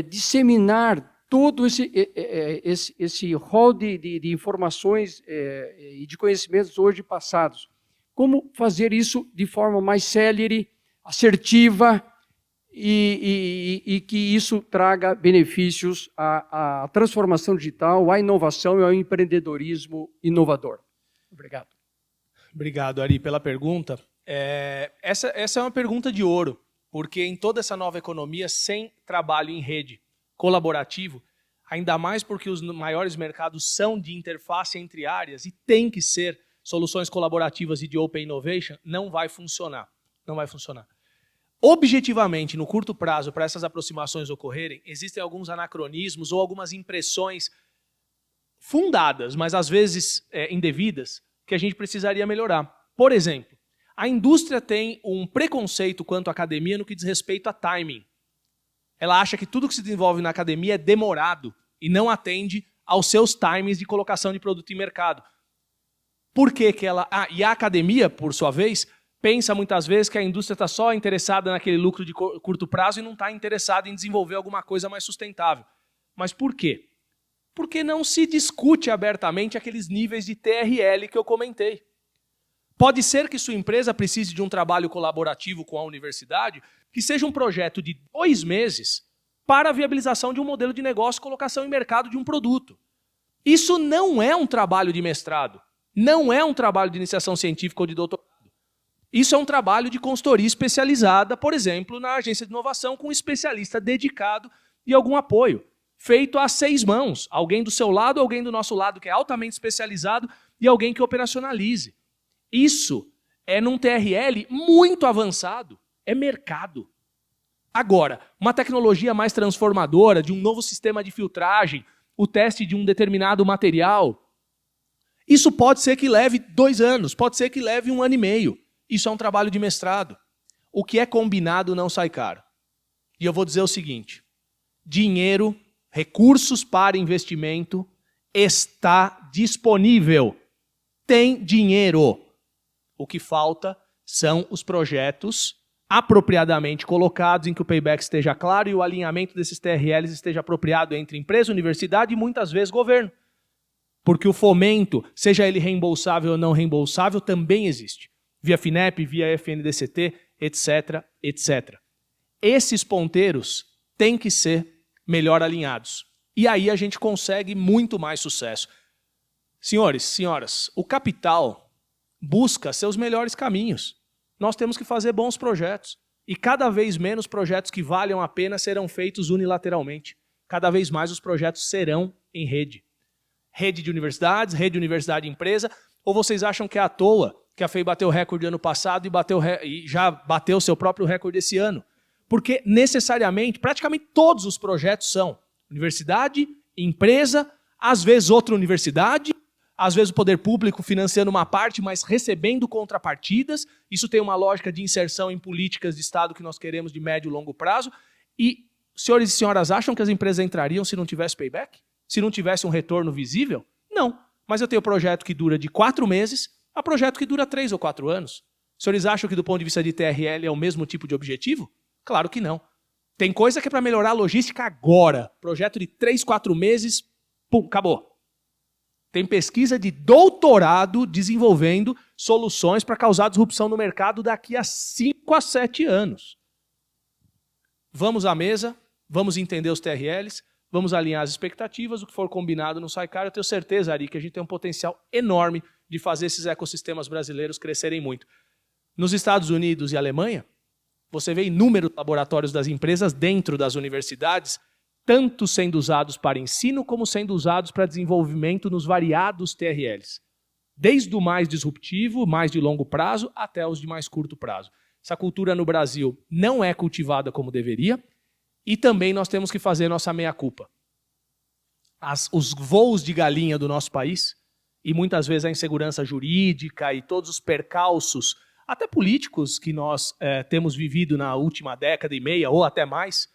disseminar todo esse rol de informações e de conhecimentos hoje passados. Como fazer isso de forma mais célere, assertiva e que isso traga benefícios à transformação digital, à inovação e ao empreendedorismo inovador. Obrigado. Obrigado, Ari, pela pergunta. Essa é uma pergunta de ouro, porque em toda essa nova economia, sem trabalho em rede colaborativo, ainda mais porque os maiores mercados são de interface entre áreas e tem que ser soluções colaborativas e de open innovation, não vai funcionar. Não vai funcionar. Objetivamente, no curto prazo, para essas aproximações ocorrerem, existem alguns anacronismos ou algumas impressões fundadas, mas às vezes indevidas, que a gente precisaria melhorar. Por exemplo, a indústria tem um preconceito quanto à academia no que diz respeito a timing. Ela acha que tudo que se desenvolve na academia é demorado e não atende aos seus timings de colocação de produto em mercado. Por que que ela... e a academia, por sua vez, pensa muitas vezes que a indústria está só interessada naquele lucro de curto prazo e não está interessada em desenvolver alguma coisa mais sustentável. Mas por quê? Porque não se discute abertamente aqueles níveis de TRL que eu comentei. Pode ser que sua empresa precise de um trabalho colaborativo com a universidade, que seja um projeto de 2 meses para a viabilização de um modelo de negócio e colocação em mercado de um produto. Isso não é um trabalho de mestrado, não é um trabalho de iniciação científica ou de doutorado. Isso é um trabalho de consultoria especializada, por exemplo, na agência de inovação, com um especialista dedicado e algum apoio, feito a 6 mãos, alguém do seu lado, alguém do nosso lado, que é altamente especializado, e alguém que operacionalize. Isso é num TRL muito avançado, é mercado. Agora, uma tecnologia mais transformadora, de um novo sistema de filtragem, o teste de um determinado material, isso pode ser que leve 2 anos, pode ser que leve 1 ano e meio. Isso é um trabalho de mestrado. O que é combinado não sai caro. E eu vou dizer o seguinte, dinheiro, recursos para investimento está disponível. Tem dinheiro. O que falta são os projetos apropriadamente colocados, em que o payback esteja claro e o alinhamento desses TRLs esteja apropriado entre empresa, universidade e muitas vezes governo. Porque o fomento, seja ele reembolsável ou não reembolsável, também existe. Via FINEP, via FNDCT, etc, etc. Esses ponteiros têm que ser melhor alinhados. E aí a gente consegue muito mais sucesso. Senhores, senhoras, o capital busca seus melhores caminhos. Nós temos que fazer bons projetos. E cada vez menos projetos que valham a pena serão feitos unilateralmente. Cada vez mais os projetos serão em rede. Rede de universidades, rede de universidade e empresa. Ou vocês acham que é à toa que a FEI bateu o recorde ano passado e já bateu o seu próprio recorde esse ano? Porque necessariamente, praticamente todos os projetos são universidade, empresa, às vezes outra universidade, às vezes o poder público financiando uma parte, mas recebendo contrapartidas. Isso tem uma lógica de inserção em políticas de Estado que nós queremos de médio e longo prazo. E senhores e senhoras acham que as empresas entrariam se não tivesse payback? Se não tivesse um retorno visível? Não. Mas eu tenho projeto que dura de 4 meses a projeto que dura 3 ou 4 anos. Os senhores acham que do ponto de vista de TRL é o mesmo tipo de objetivo? Claro que não. Tem coisa que é para melhorar a logística agora. Projeto de 3, 4 meses, pum, acabou. Tem pesquisa de doutorado desenvolvendo soluções para causar disrupção no mercado daqui a 5 a 7 anos. Vamos à mesa, vamos entender os TRLs, vamos alinhar as expectativas, o que for combinado não sai caro. Eu tenho certeza, Ari, que a gente tem um potencial enorme de fazer esses ecossistemas brasileiros crescerem muito. Nos Estados Unidos e Alemanha, você vê inúmeros laboratórios das empresas dentro das universidades, tanto sendo usados para ensino como sendo usados para desenvolvimento nos variados TRLs. Desde o mais disruptivo, mais de longo prazo, até os de mais curto prazo. Essa cultura no Brasil não é cultivada como deveria e também nós temos que fazer nossa meia-culpa. Os voos de galinha do nosso país e muitas vezes a insegurança jurídica e todos os percalços, até políticos, que nós temos vivido na última década e meia ou até mais,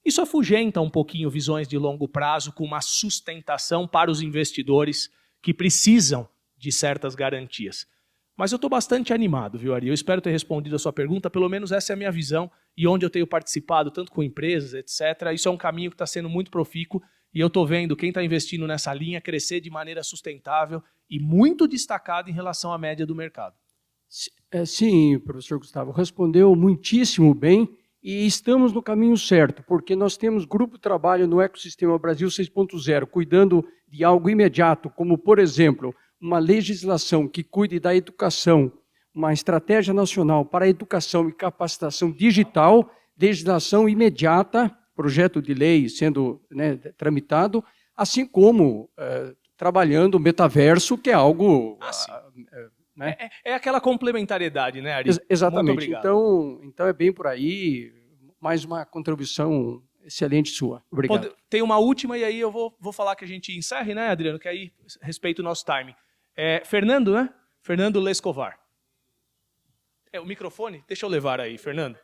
isso afugenta um pouquinho visões de longo prazo com uma sustentação para os investidores que precisam de certas garantias. Mas eu estou bastante animado, viu, Ari? Eu espero ter respondido a sua pergunta, pelo menos essa é a minha visão e onde eu tenho participado, tanto com empresas, etc. Isso é um caminho que está sendo muito profícuo e eu estou vendo quem está investindo nessa linha crescer de maneira sustentável e muito destacado em relação à média do mercado. Sim, professor Gustavo, respondeu muitíssimo bem e estamos no caminho certo, porque nós temos grupo de trabalho no Ecossistema Brasil 6.0, cuidando de algo imediato, como, por exemplo, uma legislação que cuide da educação, uma estratégia nacional para a educação e capacitação digital, legislação imediata, projeto de lei sendo tramitado, assim como trabalhando o metaverso, que é algo... É aquela complementariedade, né, Ari? Exatamente. Muito obrigado. Então é bem por aí, mais uma contribuição excelente sua. Obrigado. Tem uma última e aí eu vou falar que a gente encerre, né, Adriano? Que aí respeita o nosso timing. Fernando, né? Fernando Lescovar. O microfone? Deixa eu levar aí, Fernando.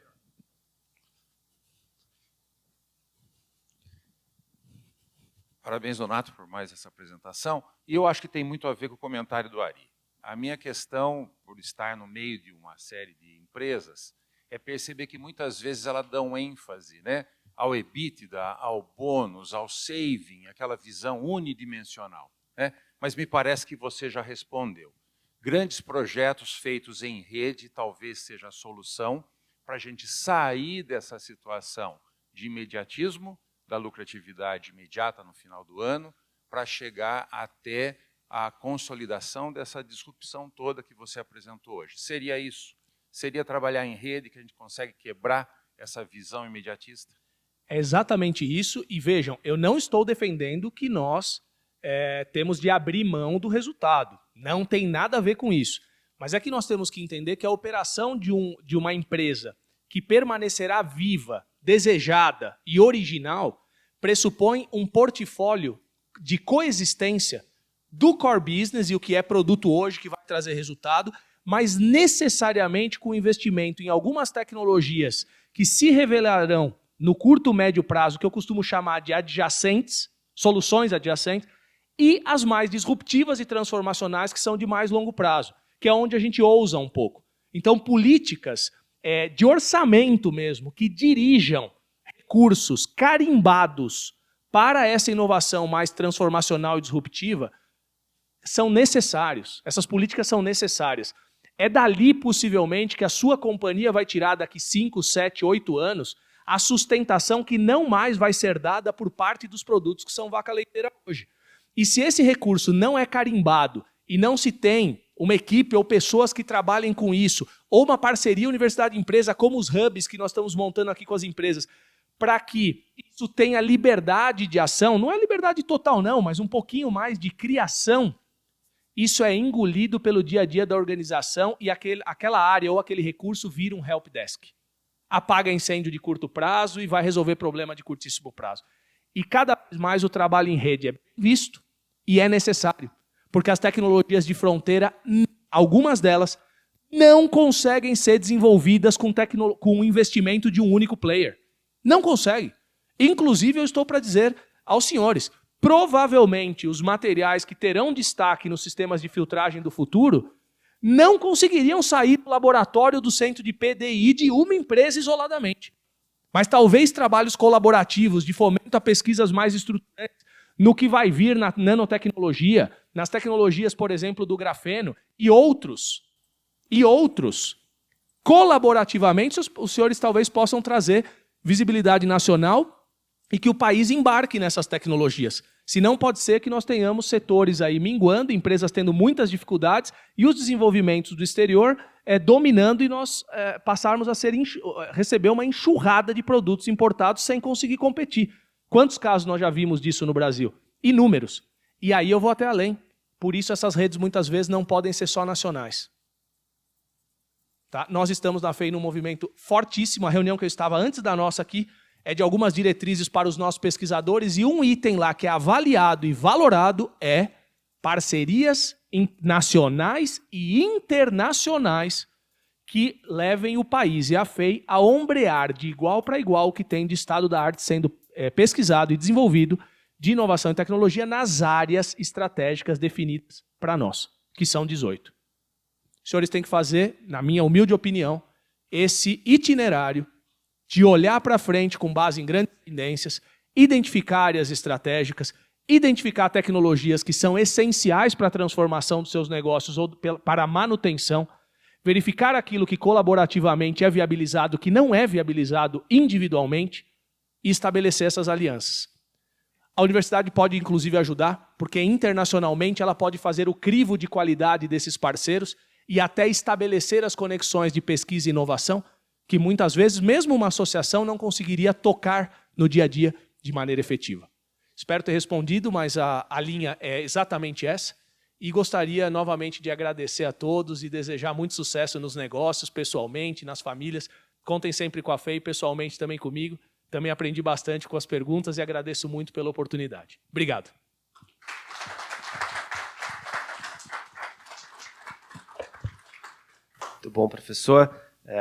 Parabéns, Donato, por mais essa apresentação. E eu acho que tem muito a ver com o comentário do Ari. A minha questão, por estar no meio de uma série de empresas, é perceber que muitas vezes elas dão ênfase, né, ao EBITDA, ao bônus, ao saving, aquela visão unidimensional, né? Mas me parece que você já respondeu. Grandes projetos feitos em rede talvez seja a solução para a gente sair dessa situação de imediatismo, da lucratividade imediata no final do ano, para chegar até a consolidação dessa disrupção toda que você apresentou hoje. Seria isso? Seria trabalhar em rede que a gente consegue quebrar essa visão imediatista? É exatamente isso. E vejam, eu não estou defendendo que nós temos de abrir mão do resultado. Não tem nada a ver com isso. Mas é que nós temos que entender que a operação de uma empresa que permanecerá viva, desejada e original pressupõe um portfólio de coexistência do core business e o que é produto hoje que vai trazer resultado, mas necessariamente com investimento em algumas tecnologias que se revelarão no curto, médio prazo, que eu costumo chamar de adjacentes, soluções adjacentes, e as mais disruptivas e transformacionais, que são de mais longo prazo, que é onde a gente ousa um pouco. Então, políticas de orçamento mesmo, que dirijam recursos carimbados para essa inovação mais transformacional e disruptiva, são necessários. Essas políticas são necessárias. É dali, possivelmente, que a sua companhia vai tirar daqui 5, 7, 8 anos a sustentação que não mais vai ser dada por parte dos produtos que são vaca leiteira hoje. E se esse recurso não é carimbado e não se tem uma equipe ou pessoas que trabalhem com isso, ou uma parceria universidade-empresa, como os hubs que nós estamos montando aqui com as empresas, para que isso tenha liberdade de ação, não é liberdade total não, mas um pouquinho mais de criação, isso é engolido pelo dia a dia da organização e aquela área ou aquele recurso vira um help desk. Apaga incêndio de curto prazo e vai resolver problema de curtíssimo prazo. E cada vez mais o trabalho em rede é visto e é necessário, porque as tecnologias de fronteira, algumas delas, não conseguem ser desenvolvidas com o investimento de um único player. Não consegue. Inclusive, eu estou para dizer aos senhores, provavelmente os materiais que terão destaque nos sistemas de filtragem do futuro não conseguiriam sair do laboratório do centro de PDI de uma empresa isoladamente. Mas talvez trabalhos colaborativos de fomento a pesquisas mais estruturantes no que vai vir na nanotecnologia, nas tecnologias, por exemplo, do grafeno e outros, colaborativamente, os senhores talvez possam trazer visibilidade nacional e que o país embarque nessas tecnologias. Senão pode ser que nós tenhamos setores aí minguando, empresas tendo muitas dificuldades e os desenvolvimentos do exterior dominando e nós passarmos a receber uma enxurrada de produtos importados sem conseguir competir. Quantos casos nós já vimos disso no Brasil? Inúmeros. E aí eu vou até além. Por isso essas redes muitas vezes não podem ser só nacionais. Tá? Nós estamos na FEI num movimento fortíssimo. A reunião que eu estava antes da nossa aqui é de algumas diretrizes para os nossos pesquisadores e um item lá que é avaliado e valorado é parcerias nacionais e internacionais que levem o país e a FEI a ombrear de igual para igual o que tem de estado da arte sendo pesquisado e desenvolvido de inovação e tecnologia nas áreas estratégicas definidas para nós, que são 18. os senhores têm que fazer, na minha humilde opinião, esse itinerário de olhar para frente com base em grandes tendências, identificar áreas estratégicas, identificar tecnologias que são essenciais para a transformação dos seus negócios ou para a manutenção, verificar aquilo que colaborativamente é viabilizado, que não é viabilizado individualmente, e estabelecer essas alianças. A universidade pode, inclusive, ajudar, porque internacionalmente ela pode fazer o crivo de qualidade desses parceiros e até estabelecer as conexões de pesquisa e inovação, que muitas vezes, mesmo uma associação, não conseguiria tocar no dia a dia de maneira efetiva. Espero ter respondido, mas a linha é exatamente essa. E gostaria novamente de agradecer a todos e desejar muito sucesso nos negócios, pessoalmente, nas famílias. Contem sempre com a FEI, pessoalmente também comigo. Também aprendi bastante com as perguntas e agradeço muito pela oportunidade. Obrigado. Muito bom, professor.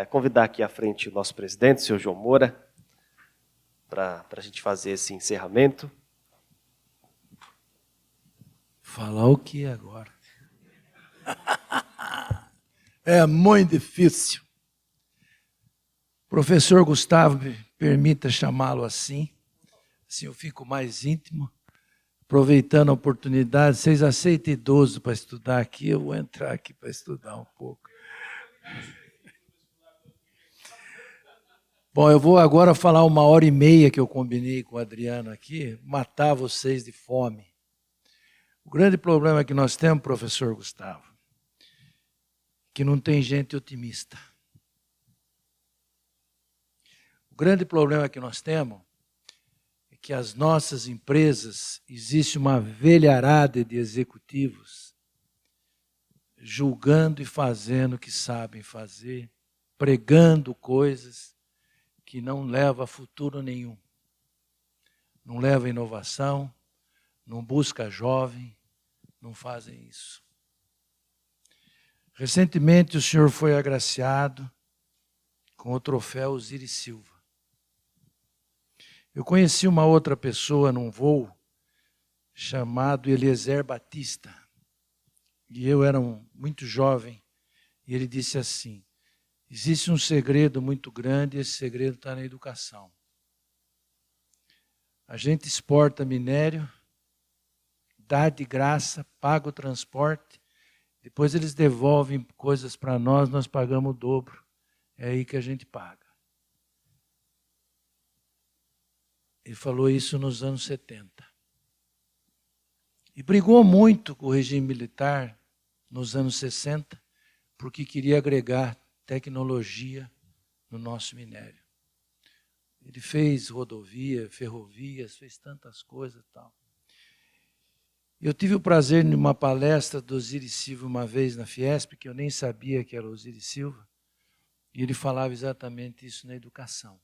Convidar aqui à frente o nosso presidente, o senhor João Moura, para a gente fazer esse encerramento. Falar o que agora? É muito difícil. Professor Gustavo, me permita chamá-lo assim eu fico mais íntimo. Aproveitando a oportunidade, vocês aceitam idoso para estudar aqui? Eu vou entrar aqui para estudar um pouco. Bom, eu vou agora falar 1h30 que eu combinei com o Adriano aqui, matar vocês de fome. O grande problema que nós temos, professor Gustavo, que não tem gente otimista. O grande problema que nós temos é que as nossas empresas, existe uma velharada de executivos julgando e fazendo o que sabem fazer, pregando coisas que não levam a futuro nenhum. Não leva a inovação, não busca jovem, não fazem isso. Recentemente o senhor foi agraciado com o troféu Osiris Silva. Eu conheci uma outra pessoa num voo chamado Eliezer Batista. E eu era muito jovem. E ele disse assim: existe um segredo muito grande e esse segredo está na educação. A gente exporta minério, dá de graça, paga o transporte, depois eles devolvem coisas para nós, nós pagamos o dobro. É aí que a gente paga. Ele falou isso nos anos 70. E brigou muito com o regime militar nos anos 60, porque queria agregar tecnologia no nosso minério. Ele fez rodovia, ferrovias, fez tantas coisas e tal. Eu tive o prazer de uma palestra do Osiris Silva uma vez na Fiesp, que eu nem sabia que era o Osiris Silva, e ele falava exatamente isso na educação.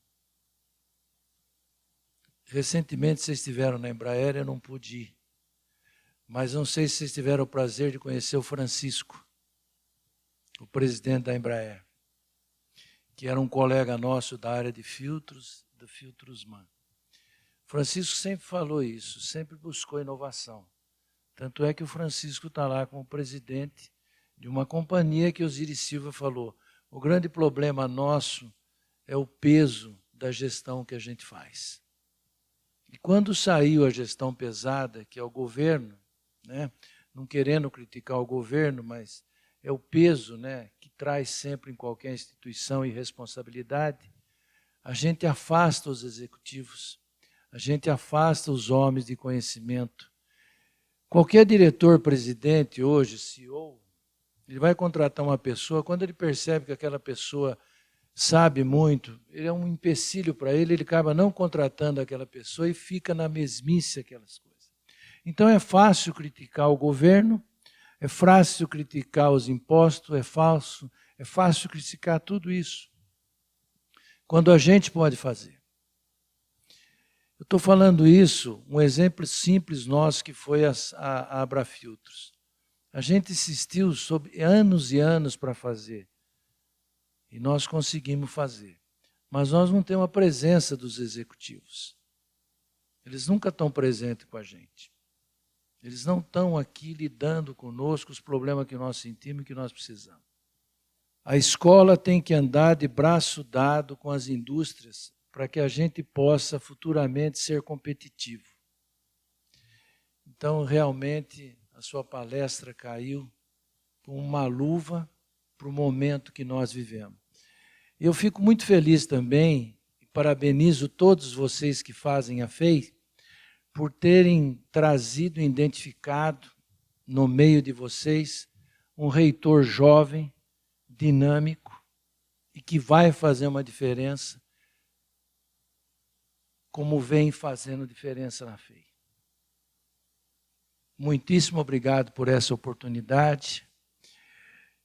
Recentemente vocês estiveram na Embraer, eu não pude ir, mas não sei se vocês tiveram o prazer de conhecer o Francisco, o presidente da Embraer, que era um colega nosso da área de filtros, do Filtrosman. Francisco sempre falou isso, sempre buscou inovação. Tanto é que o Francisco está lá como presidente de uma companhia que o Osiris Silva falou: o grande problema nosso é o peso da gestão que a gente faz. E quando saiu a gestão pesada, que é o governo, né, não querendo criticar o governo, mas é o peso, né, que traz sempre em qualquer instituição irresponsabilidade, a gente afasta os executivos, a gente afasta os homens de conhecimento. Qualquer diretor, presidente hoje, CEO, ele vai contratar uma pessoa, quando ele percebe que aquela pessoa sabe muito, ele é um empecilho para ele, ele acaba não contratando aquela pessoa e fica na mesmice aquelas coisas. Então é fácil criticar o governo, é fácil criticar os impostos, é fácil criticar tudo isso, quando a gente pode fazer. Eu estou falando isso, um exemplo simples nosso que foi a Abrafiltros. A gente insistiu sobre anos e anos para fazer. E nós conseguimos fazer. Mas nós não temos a presença dos executivos. Eles nunca estão presentes com a gente. Eles não estão aqui lidando conosco os problemas que nós sentimos e que nós precisamos. A escola tem que andar de braço dado com as indústrias para que a gente possa futuramente ser competitivo. Então, realmente, a sua palestra caiu com uma luva para o momento que nós vivemos. Eu fico muito feliz também, e parabenizo todos vocês que fazem a FEI, por terem trazido e identificado no meio de vocês um reitor jovem, dinâmico e que vai fazer uma diferença, como vem fazendo diferença na FEI. Muitíssimo obrigado por essa oportunidade.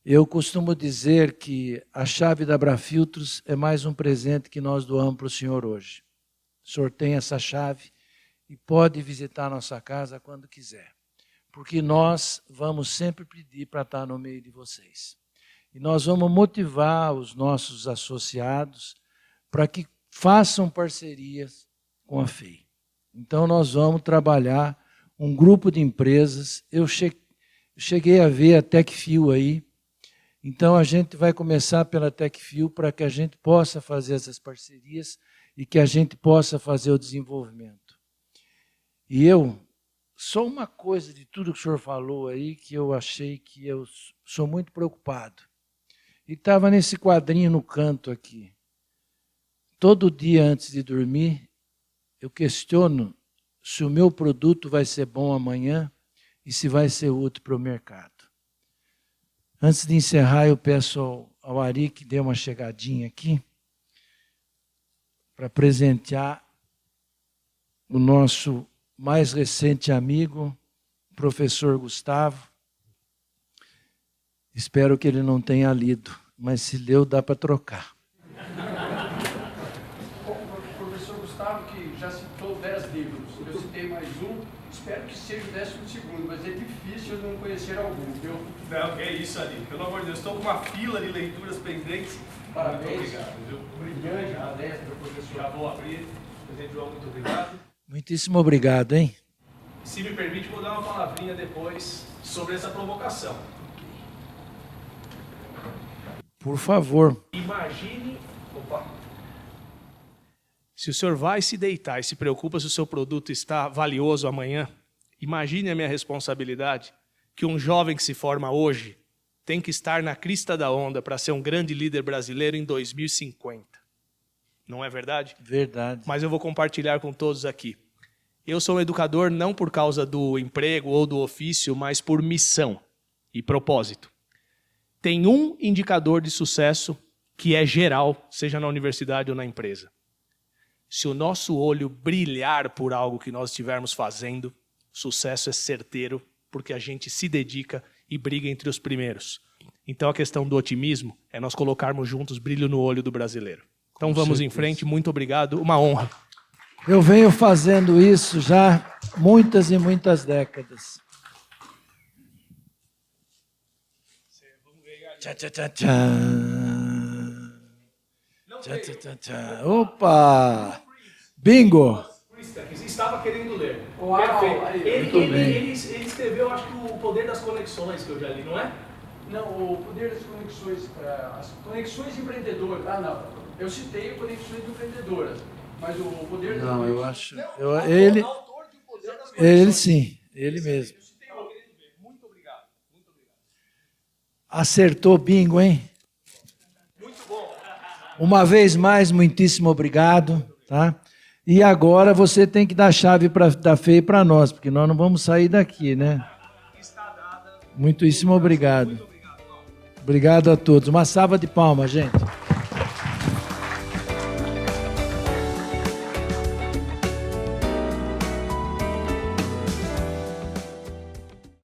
Eu costumo dizer que a chave da Abrafiltros é mais um presente que nós doamos para o senhor hoje. O senhor tem essa chave e pode visitar a nossa casa quando quiser, porque nós vamos sempre pedir para estar no meio de vocês. E nós vamos motivar os nossos associados para que façam parcerias com a FEI. Então, nós vamos trabalhar um grupo de empresas. Eu cheguei a ver a TecFil aí. Então, a gente vai começar pela TecFil para que a gente possa fazer essas parcerias e que a gente possa fazer o desenvolvimento. E só uma coisa de tudo que o senhor falou aí, que eu achei que eu sou muito preocupado. E estava nesse quadrinho no canto aqui. Todo dia antes de dormir, eu questiono se o meu produto vai ser bom amanhã e se vai ser útil para o mercado. Antes de encerrar, eu peço ao Ari que dê uma chegadinha aqui para presentear o nosso mais recente amigo, professor Gustavo. Espero que ele não tenha lido, mas se leu, dá para trocar. O professor Gustavo, que já citou 10 livros, eu citei mais um, espero que seja o 12º, mas é difícil eu não conhecer algum, viu? Não, que é isso, Ali. Pelo amor de Deus, estou com uma fila de leituras pendentes. Parabéns. Muito obrigado, viu? Brilhante palestra, professor. Já vou abrir. Presidente João, muito obrigado. Muitíssimo obrigado, hein? Se me permite, vou dar uma palavrinha depois sobre essa provocação. Por favor. Imagine... Opa. Se o senhor vai se deitar e se preocupa se o seu produto está valioso amanhã, imagine a minha responsabilidade que um jovem que se forma hoje tem que estar na crista da onda para ser um grande líder brasileiro em 2050. Não é verdade? Verdade. Mas eu vou compartilhar com todos aqui. Eu sou um educador não por causa do emprego ou do ofício, mas por missão e propósito. Tem um indicador de sucesso que é geral, seja na universidade ou na empresa. Se o nosso olho brilhar por algo que nós estivermos fazendo, sucesso é certeiro, porque a gente se dedica e briga entre os primeiros. Então a questão do otimismo é nós colocarmos juntos brilho no olho do brasileiro. Então vamos em frente, muito obrigado, uma honra. Eu venho fazendo isso já muitas e muitas décadas. Tchá, tchá, tchá, tchá. Tchá, tchá, tchá, tchá. Opa! Bingo! Estava querendo ler. Uau, perfeito. aí, Ele escreveu, acho que o Poder das Conexões, que eu já li, não é? Não, o poder das conexões, as conexões empreendedoras. Ah, não. Eu citei conexões empreendedoras, mas o poder das Não, conexões... eu acho... Não, ele, autor de O Poder das Conexões. ele sim, ele mesmo. Eu citei o querido ver. Muito obrigado. Muito obrigado. Acertou bingo, hein? Muito bom. Uma vez mais, muitíssimo obrigado, tá? E agora você tem que dar a chave da FEI para nós, porque nós não vamos sair daqui, né? Muitíssimo obrigado. Obrigado a todos. Uma salva de palmas, gente.